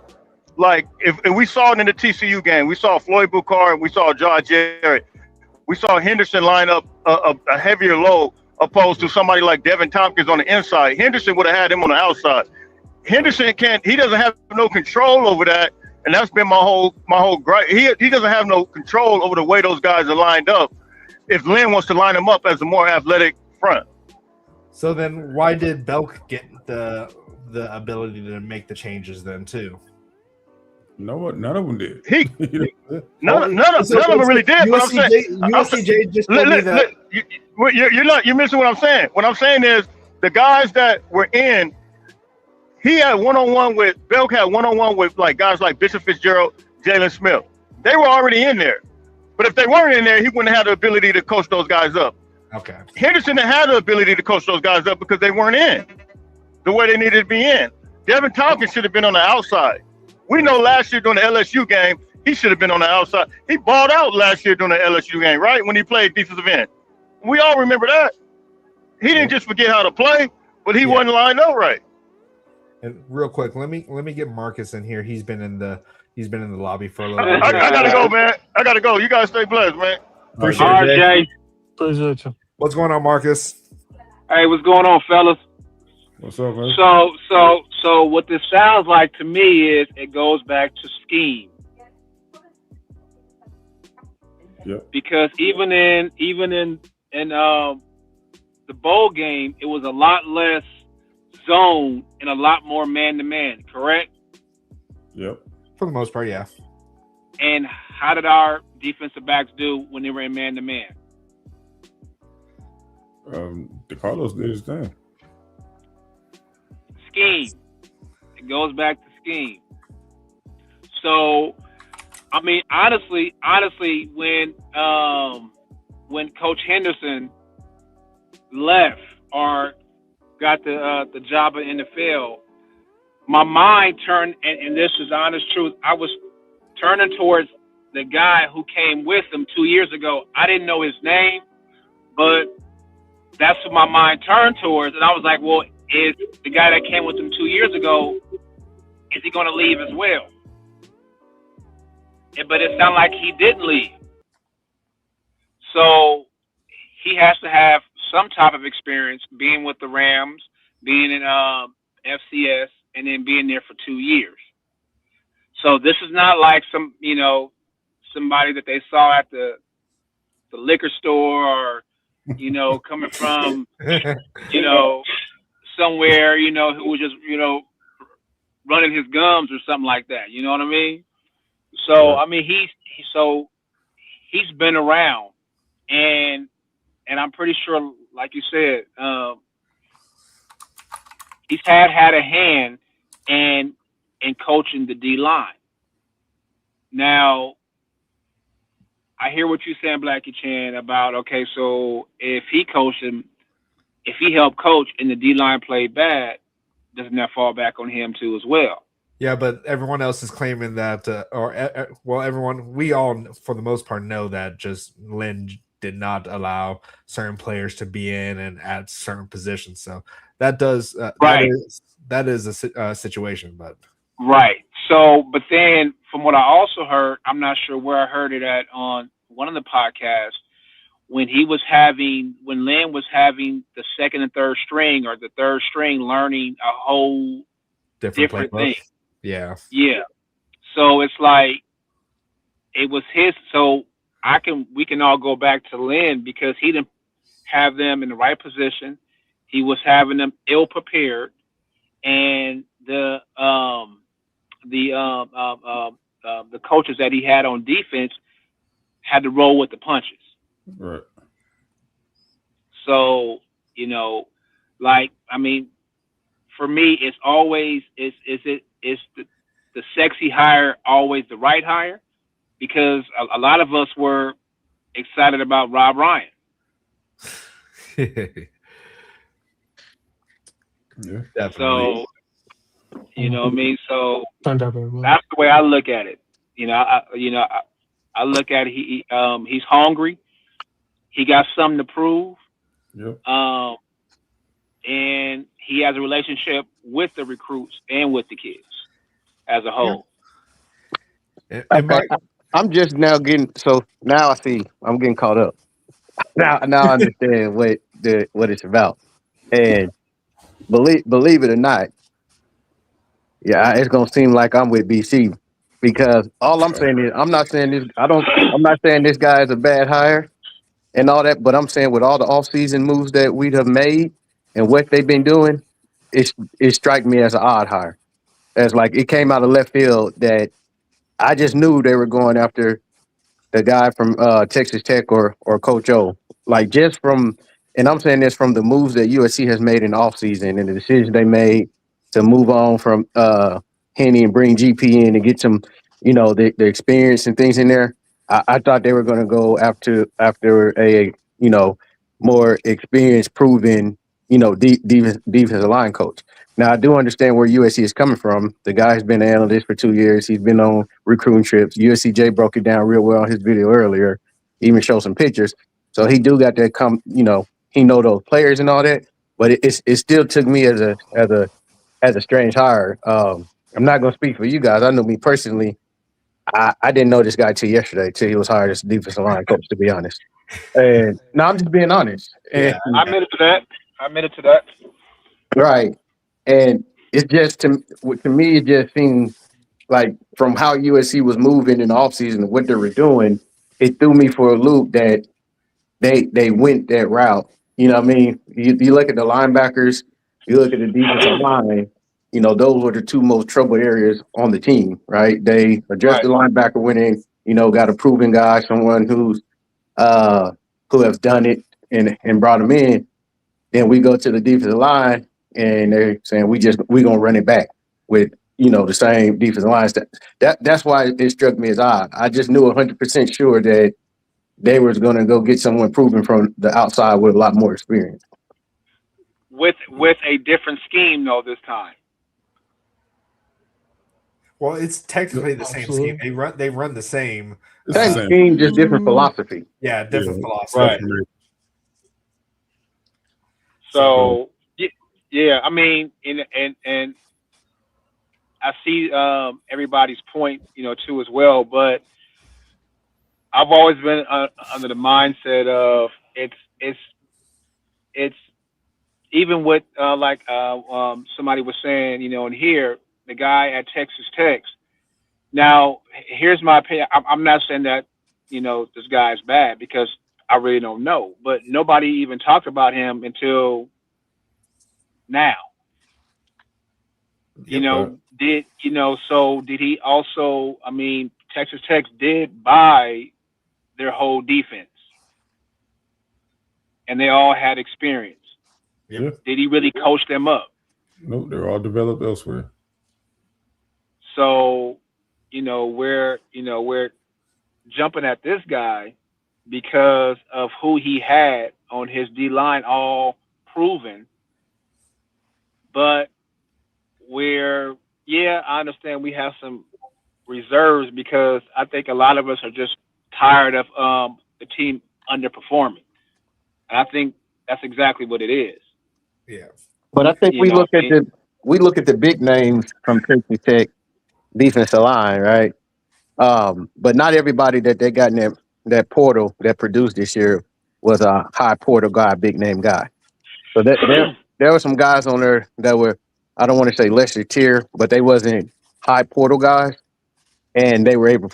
if we saw it in the TCU game, we saw Floyd Boucard, we saw Josh Jarrett, we saw Henderson line up a heavier load opposed to somebody like Devin Tompkins on the inside. Henderson would have had him on the outside. Henderson he doesn't have no control over that, and that's been my whole gripe. He doesn't have no control over the way those guys are lined up. If Lynn wants to line them up as a more athletic front. So then, why did Belk get the ability to make the changes then too? No, none of them did. None of them really did. But I'm saying, USCJ just told me that. You're missing what I'm saying. What I'm saying is the guys that were in, he had one-on-one with Belk had one-on-one with like guys like Bishop Fitzgerald, Jalen Smith. They were already in there. But if they weren't in there, he wouldn't have the ability to coach those guys up. Okay. Henderson had the ability to coach those guys up because they weren't in the way they needed to be in. Devin Tompkins should have been on the outside. We know last year during the LSU game, he should have been on the outside. He balled out last year during the LSU game, right? When he played defensive end. We all remember that. He didn't just forget how to play, but he wasn't lined up right. And real quick, let me get Marcus in here. He's been in the lobby for a little bit. I gotta go, man. I gotta go. You guys stay blessed, man. Appreciate All right, it, Jay. Appreciate you. What's going on, Marcus? Hey, what's going on, fellas? What's up, man? So what this sounds like to me is it goes back to scheme. Yep. Because even in the bowl game, it was a lot less zone and a lot more man-to-man, correct? Yep. For the most part, yeah. And how did our defensive backs do when they were in man-to-man? DeCarlos did his thing. Scheme. It goes back to scheme. So, I mean, honestly, when Coach Henderson left or got the job in the NFL, my mind turned, and this is honest truth, I was turning towards the guy who came with him 2 years ago. I didn't know his name, but that's what my mind turned towards. And I was like, well, is the guy that came with him 2 years ago, is he going to leave as well? But it sounded like he didn't leave. So he has to have some type of experience being with the Rams, being in FCS, and then being there for 2 years. So this is not like somebody that they saw at the liquor store or, coming from, somewhere, who was just, running his gums or something like that. You know what I mean? So, I mean, he's been around, and I'm pretty sure, like you said, he's had a hand in coaching the D line. Now, I hear what you're saying, Blackiechainz, about, okay, so if he coached him, if he helped coach and the D line played bad, doesn't that fall back on him too as well? Yeah, but everyone else is claiming that, everyone, we all, for the most part, know that just Lynn did not allow certain players to be in and at certain positions. So that does, right. that is a situation, but. Right. So, but then from what I also heard, I'm not sure where I heard it at on one of the podcasts, when Lynn was having the second and third string or the third string learning a whole different thing. Yeah. Yeah. So it's like, it was his, so we can all go back to Lynn because he didn't have them in the right position. He was having them ill prepared, and the coaches that he had on defense had to roll with the punches. Right. So, for me, it's always, is the sexy hire always the right hire? Because a lot of us were excited about Rob Ryan. Yeah, definitely. So, you know what I mean? So Turned out very well. that's the way I look at it. I look at it. He's hungry. He got something to prove. Yep. And he has a relationship with the recruits and with the kids. as a whole. Okay, I'm just now getting so now I see I'm getting caught up. Now I understand what it's about. And believe it or not, yeah, it's gonna seem like I'm with BC because all I'm saying is I'm not saying this guy is a bad hire and all that, but I'm saying with all the offseason moves that we have made and what they've been doing, it strike me as an odd hire. As like it came out of left field that I just knew they were going after the guy from Texas Tech or Coach O. Like just from, and I'm saying this from the moves that USC has made in the offseason and the decision they made to move on from Henny and bring GP in and get some, the experience and things in there. I thought they were going to go after a more experienced, proven defensive line coach. Now I do understand where USC is coming from. The guy's been an analyst for 2 years. He's been on recruiting trips. USCJ broke it down real well in his video earlier. He even showed some pictures. So he do got that he know those players and all that. But it still took me as a strange hire. I'm not gonna speak for you guys. I know me personally. I didn't know this guy till yesterday, till he was hired as defensive line coach, to be honest. And no, I'm just being honest. Yeah, I admitted to that. Right. And it's just to me, it just seemed like from how USC was moving in the offseason and what they were doing, it threw me for a loop that they went that route. You know what I mean? You look at the linebackers, you look at the defensive line, those were the two most troubled areas on the team, right? They addressed the linebacker winning, got a proven guy, someone who has done it and brought him in. Then we go to the defensive line and they're saying we're gonna run it back with the same defensive lines. That's why it struck me as odd. I just knew 100% sure that they was gonna go get someone proven from the outside with a lot more experience. With a different scheme though this time. Well, it's technically the same scheme. They run the same. Same scheme, just different philosophy. Yeah, different philosophy. Right. So yeah, I mean, and I see everybody's point, too as well. But I've always been under the mindset of it's even with somebody was saying, in here, the guy at Texas Tech. Now, here's my opinion. I'm not saying that this guy is bad because I really don't know, but nobody even talked about him until now. Did he also, I mean, Texas Tech did buy their whole defense and they all had experience. Yeah. Did he really coach them up? Nope, they're all developed elsewhere. So, we're jumping at this guy because of who he had on his D line, all proven. But I understand we have some reserves because I think a lot of us are just tired of the team underperforming. And I think that's exactly what it is. Yeah. But I think we look at the big names from Texas Tech defensive line, right? But not everybody that they got in that portal that produced this year was a high portal guy, big name guy. So there were some guys on there that were, I don't want to say lesser tier, but they wasn't high portal guys, and they were able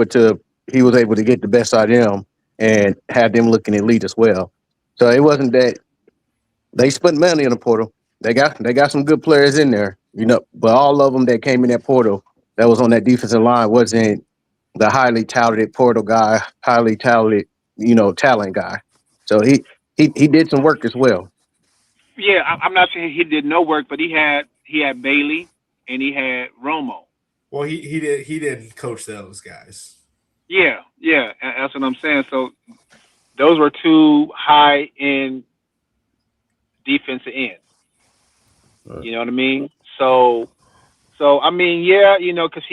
to. He was able to get the best out of them and have them looking elite as well. So it wasn't that they spent money in the portal. They got some good players in there, but all of them that came in that portal that was on that defensive line wasn't the highly talented portal guy, highly talented, talent guy. So he did some work as well. Yeah, I'm not saying he did no work, but he had Bailey and he had Romo. Well, he didn't coach those guys. Yeah, that's what I'm saying. So those were two high end defensive ends. Right. You know what I mean? So I mean, yeah, because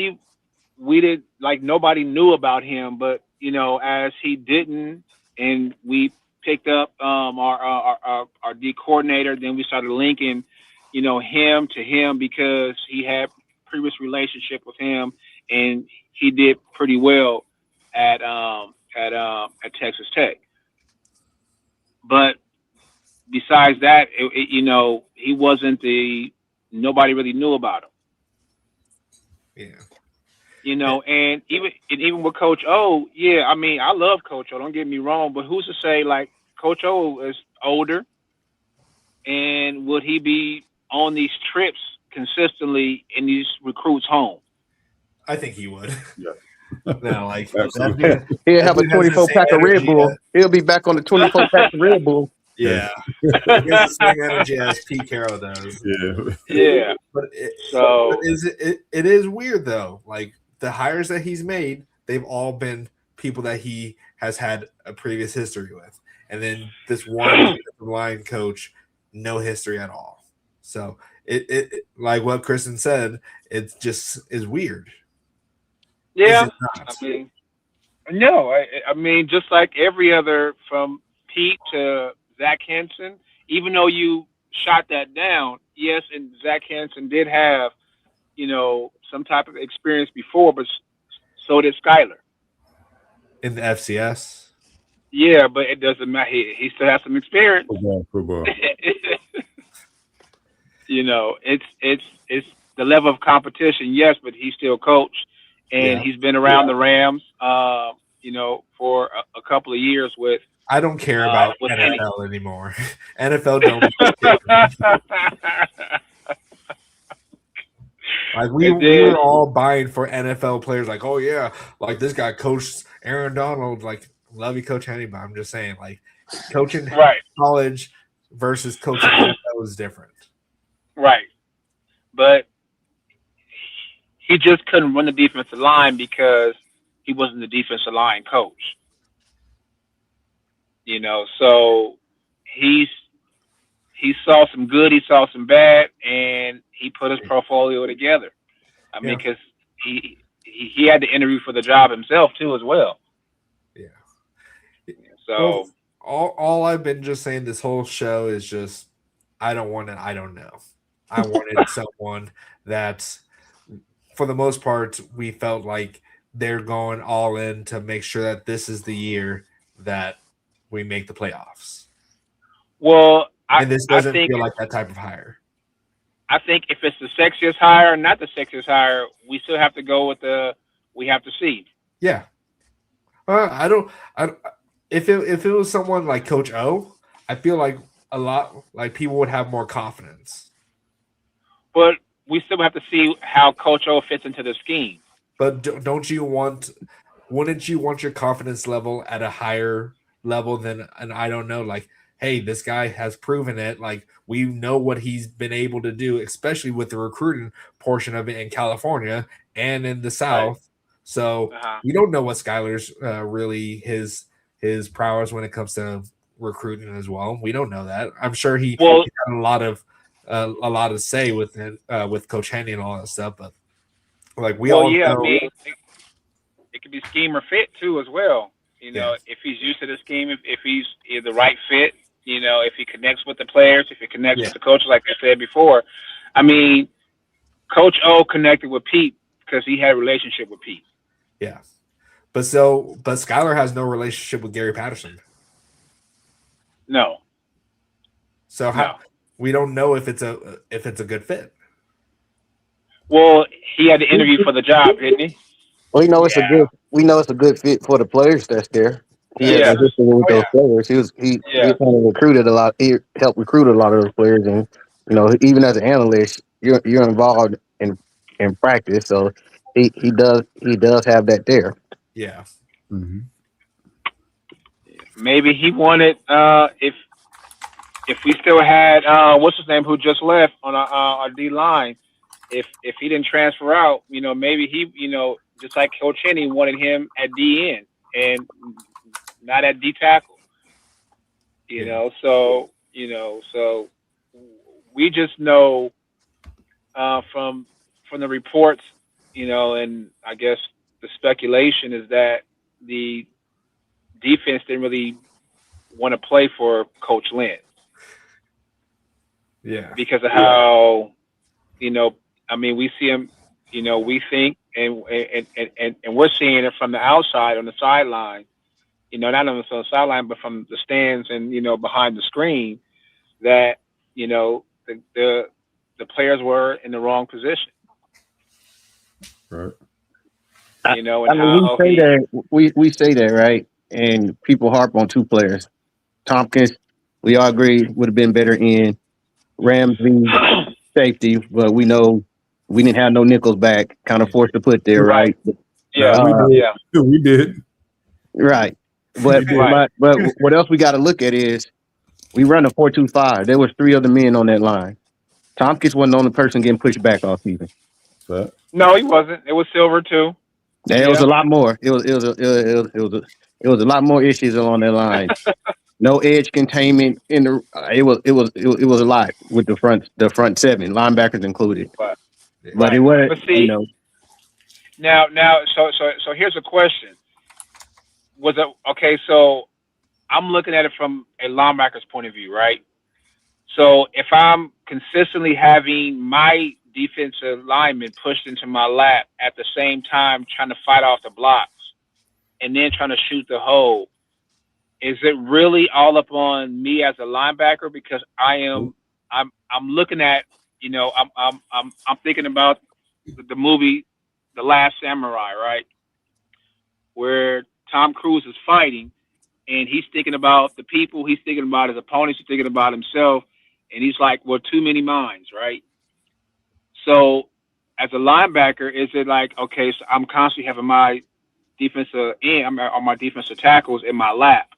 we did nobody knew about him, but as he didn't, and we picked up our D coordinator, then we started linking, him to him because he had previous relationship with him, and he did pretty well at Texas Tech. But besides that, he wasn't nobody really knew about him. Yeah. And even with Coach O, yeah, I mean, I love Coach O. Don't get me wrong, but who's to say like Coach O is older, and would he be on these trips consistently in these recruits' home? I think he would. Yeah. No, like Absolutely. that dude, He'll that have a dude has the 24 same pack of Red energy Bull. He'll be back on the 24 pack of Red Bull. Yeah. He has the same energy as Pete Carroll does. Yeah. Yeah. But So it is weird though. Like the hires that he's made, they've all been people that he has had a previous history with. And then this one line coach, no history at all. So it like what Christen said, it just is weird. yeah, Is it not? I mean, no, I mean, just like every other, from Pete to Zach Henson, even though you shot that down, yes, and Zach Henson did have, some type of experience before, but so did Skyler. In the FCS. Yeah, but it doesn't matter. He still has some experience. Football. It's the level of competition, yes, but he still coached, and he's been around the Rams, for a couple of years with. I don't care about with NFL anymore. NFL don't. Like we were all buying for NFL players. Like, oh yeah, like this guy coached Aaron Donald. Like, love you, Coach Henny, but I'm just saying, like, coaching college versus coaching NFL is different. Right, but he just couldn't run the defensive line because he wasn't the defensive line coach. So he saw some good, he saw some bad, and he put his portfolio together. I mean, because he had to interview for the job himself too, as well. Yeah. So all I've been just saying this whole show is just I don't want it. I don't know. I wanted someone that, for the most part, we felt like they're going all in to make sure that this is the year that we make the playoffs. Well, and this doesn't feel like that type of hire. I think if it's the sexiest hire, not the sexiest hire, we still have to go with we have to see. Yeah. If it was someone like Coach O, I feel like a lot like people would have more confidence. But we still have to see how Coach O fits into the scheme. But wouldn't you want your confidence level at a higher level than an I don't know, like, hey, this guy has proven it. Like, we know what he's been able to do, especially with the recruiting portion of it in California and in the South. Right. So we don't know what Skyler's really his prowess when it comes to recruiting as well. We don't know that. I'm sure he had a lot of say with Coach Henny and all that stuff. But like know. I mean, it could be scheme or fit too as well. If he's used to the scheme, if he's the right fit, if he connects with the players, if he connects with the coach, like I said before. I mean, Coach O connected with Pete because he had a relationship with Pete. Yeah. But Skyler has no relationship with Gary Patterson. No. So we don't know if it's a good fit. Well, he had to interview for the job, didn't he? Well, we know it's a good fit for the players that's there. He had a history with those players. He kind of recruited a lot. He helped recruit a lot of those players, and even as an analyst, you're involved in practice, so he does have that there. Yeah. Mm-hmm. Maybe he wanted if we still had what's his name who just left on our D line. If he didn't transfer out, maybe he just like Coach Henny wanted him at DN and not at D tackle. So we just know from the reports, and I guess the speculation is that the defense didn't really want to play for Coach Lynn. Yeah. Because of how, we see him we think and we're seeing it from the outside on the sideline, not on the sideline, but from the stands and, behind the screen that, the players were in the wrong position. Right. And I mean, how we say that, right? And people harp on two players. Tompkins, we all agree would have been better in Ramsey safety, but we know we didn't have no nickels back, kind of forced to put there, right? Yeah, We did. Right. But what else we got to look at is we run a 4-2-5. There was 3 other men on that line. Tompkins wasn't the only person getting pushed back all season. Right. No, he wasn't. It was Silver too. There was a lot more. It was a lot more issues along that line. No edge containment in the. It was a lot with the front 7 linebackers included. But it was. But see, now, so here's a question. Was it okay? So I'm looking at it from a linebacker's point of view, right? So if I'm consistently having my defensive lineman pushed into my lap at the same time trying to fight off the blocks and then trying to shoot the hole, is it really all up on me as a linebacker? Because I'm looking at, I'm thinking about the movie The Last Samurai, right? Where Tom Cruise is fighting and he's thinking about the people, he's thinking about his opponents, he's thinking about himself, and he's like, well, too many minds, right? So as a linebacker, is it like, okay, so I'm constantly having my defensive end, on my defensive tackles in my lap,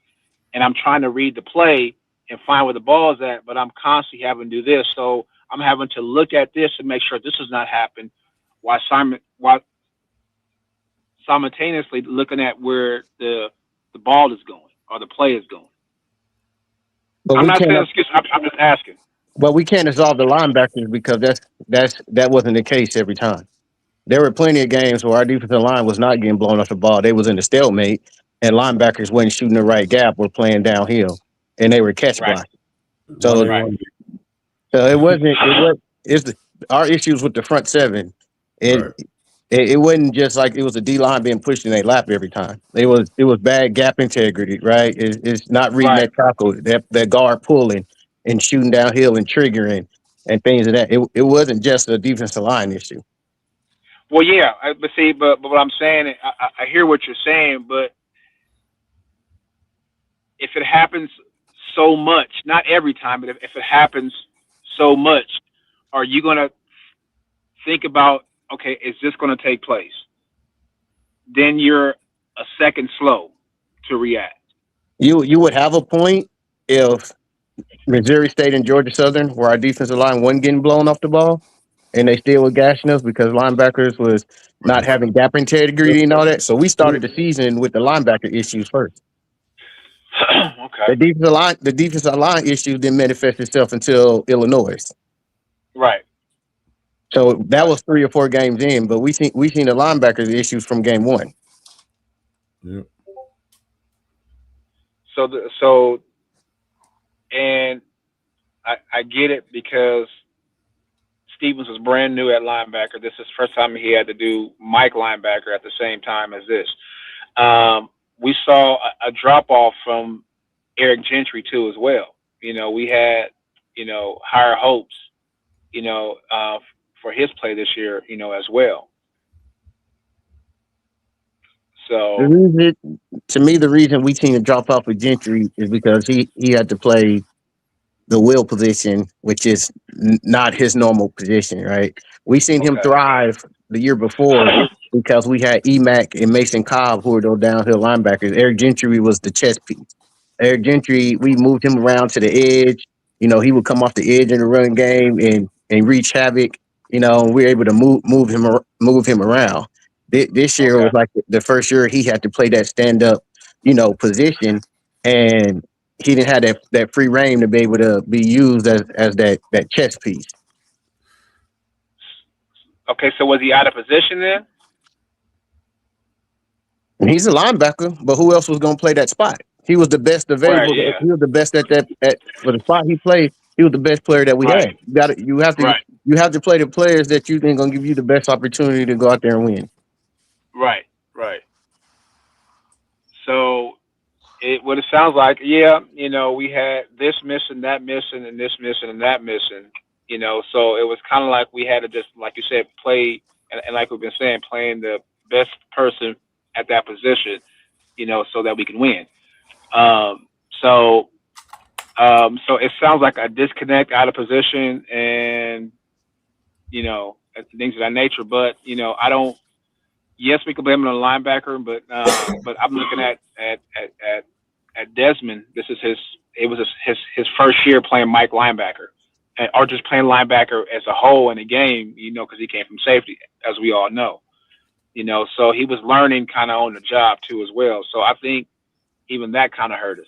and I'm trying to read the play and find where the ball is at, but I'm constantly having to do this. So I'm having to look at this and make sure this does not happen while simultaneously looking at where the ball is going or the play is going. But I'm not saying excuse. I'm just asking. But we can't absolve the linebackers because that wasn't the case every time. There were plenty of games where our defensive line was not getting blown off the ball. They was in a stalemate, and linebackers wasn't shooting the right gap or playing downhill, and they were catch blocking. So it wasn't. It's our issues with the front 7. It wasn't just like it was a D line being pushed in their lap every time. It was bad gap integrity, right? It's not reading that tackle, that guard pulling and shooting downhill and triggering and things of that. It wasn't just a defensive line issue. Well, yeah, but what I'm saying, I hear what you're saying, but if it happens so much, not every time, but if it happens so much, are you going to think about, okay, is this going to take place? Then you're a second slow to react. You would have a point if Missouri State and Georgia Southern, where our defensive line wasn't getting blown off the ball, and they still were gashing us because linebackers was not having gap integrity and all that. So we started the season with the linebacker issues first. Okay. The defensive line issues didn't manifest itself until Illinois. Right. So that was 3 or 4 games in, but we seen the linebackers issues from game 1. Yep. And I get it because Stevens was brand new at linebacker. This is the first time he had to do Mike linebacker at the same time as this. We saw a drop off from Eric Gentry too as well. We had, higher hopes, for his play this year, as well. So the reason we seen a drop off with Gentry is because he had to play the will position, which is not his normal position, right? We seen him thrive the year before because we had Emack and Mason Cobb, who were those downhill linebackers. Eric Gentry was the chess piece. Eric Gentry, we moved him around to the edge. He would come off the edge in the run game and reach havoc. We were able to move him around. This year was like the first year he had to play that stand up, position, and he didn't have that free reign to be able to be used as that chess piece. Okay, so was he out of position then? He's a linebacker, but who else was going to play that spot? He was the best available. He was the best at for the spot he played. He was the best player that we had. You have to you have to play the players that you think gonna give you the best opportunity to go out there and win. Right. So what it sounds like, yeah, we had this mission, that mission, and this mission, and that mission, so it was kind of like we had to just, like you said, play, and like we've been saying, playing the best person at that position, so that we can win. So it sounds like a disconnect, out of position, and, things of that nature, but, I don't, yes, we can blame it on the linebacker, but I'm looking at Desmond. This is his first year playing Mike linebacker, or just playing linebacker as a whole in a game. Because he came from safety, as we all know. So he was learning kind of on the job too as well. So I think even that kind of hurt us.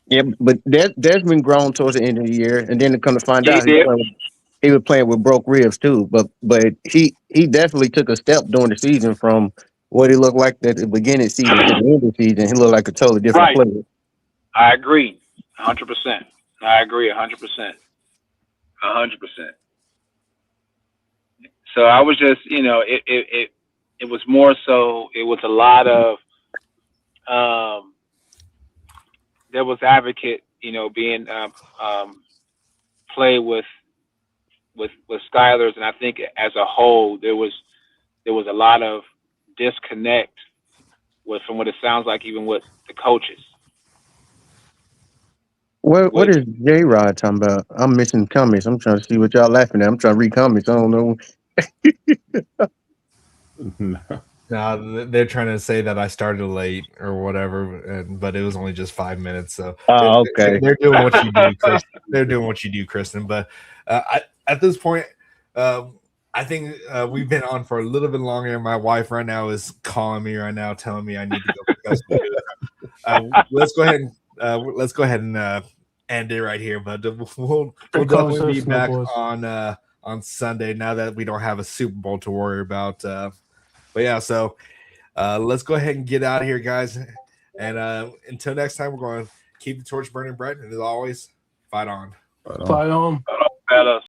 Yeah, but Desmond grown towards the end of the year, and then to come to find Yeah, out, he was playing with broke ribs too. But he definitely took a step during the season from what he looked like at the beginning of the season to the end of the season. He looked like a totally different player. I agree, 100%. I agree, 100%. 100%. So I was just, it was more so. It was a lot of. There was advocate, being play with Skylers, and I think as a whole there was a lot of disconnect from what it sounds like, even with the coaches. What is J Rod talking about? I'm missing comments. I'm trying to see what y'all laughing at. I'm trying to read comments. I don't know. No, they're trying to say that I started late or whatever, but it was only just 5 minutes. So okay, they're doing what you do, Kristen. They're doing what you do, Kristen. But at this point, I think we've been on for a little bit longer. My wife right now is calling me right now, telling me I need to go pick up some food. Let's go ahead and end it right here. But we'll definitely be back on Sunday now that we don't have a Super Bowl to worry about. But yeah, so let's go ahead and get out of here, guys. And until next time, we're going to keep the torch burning bright. And as always, fight on. Fight on. Fellas.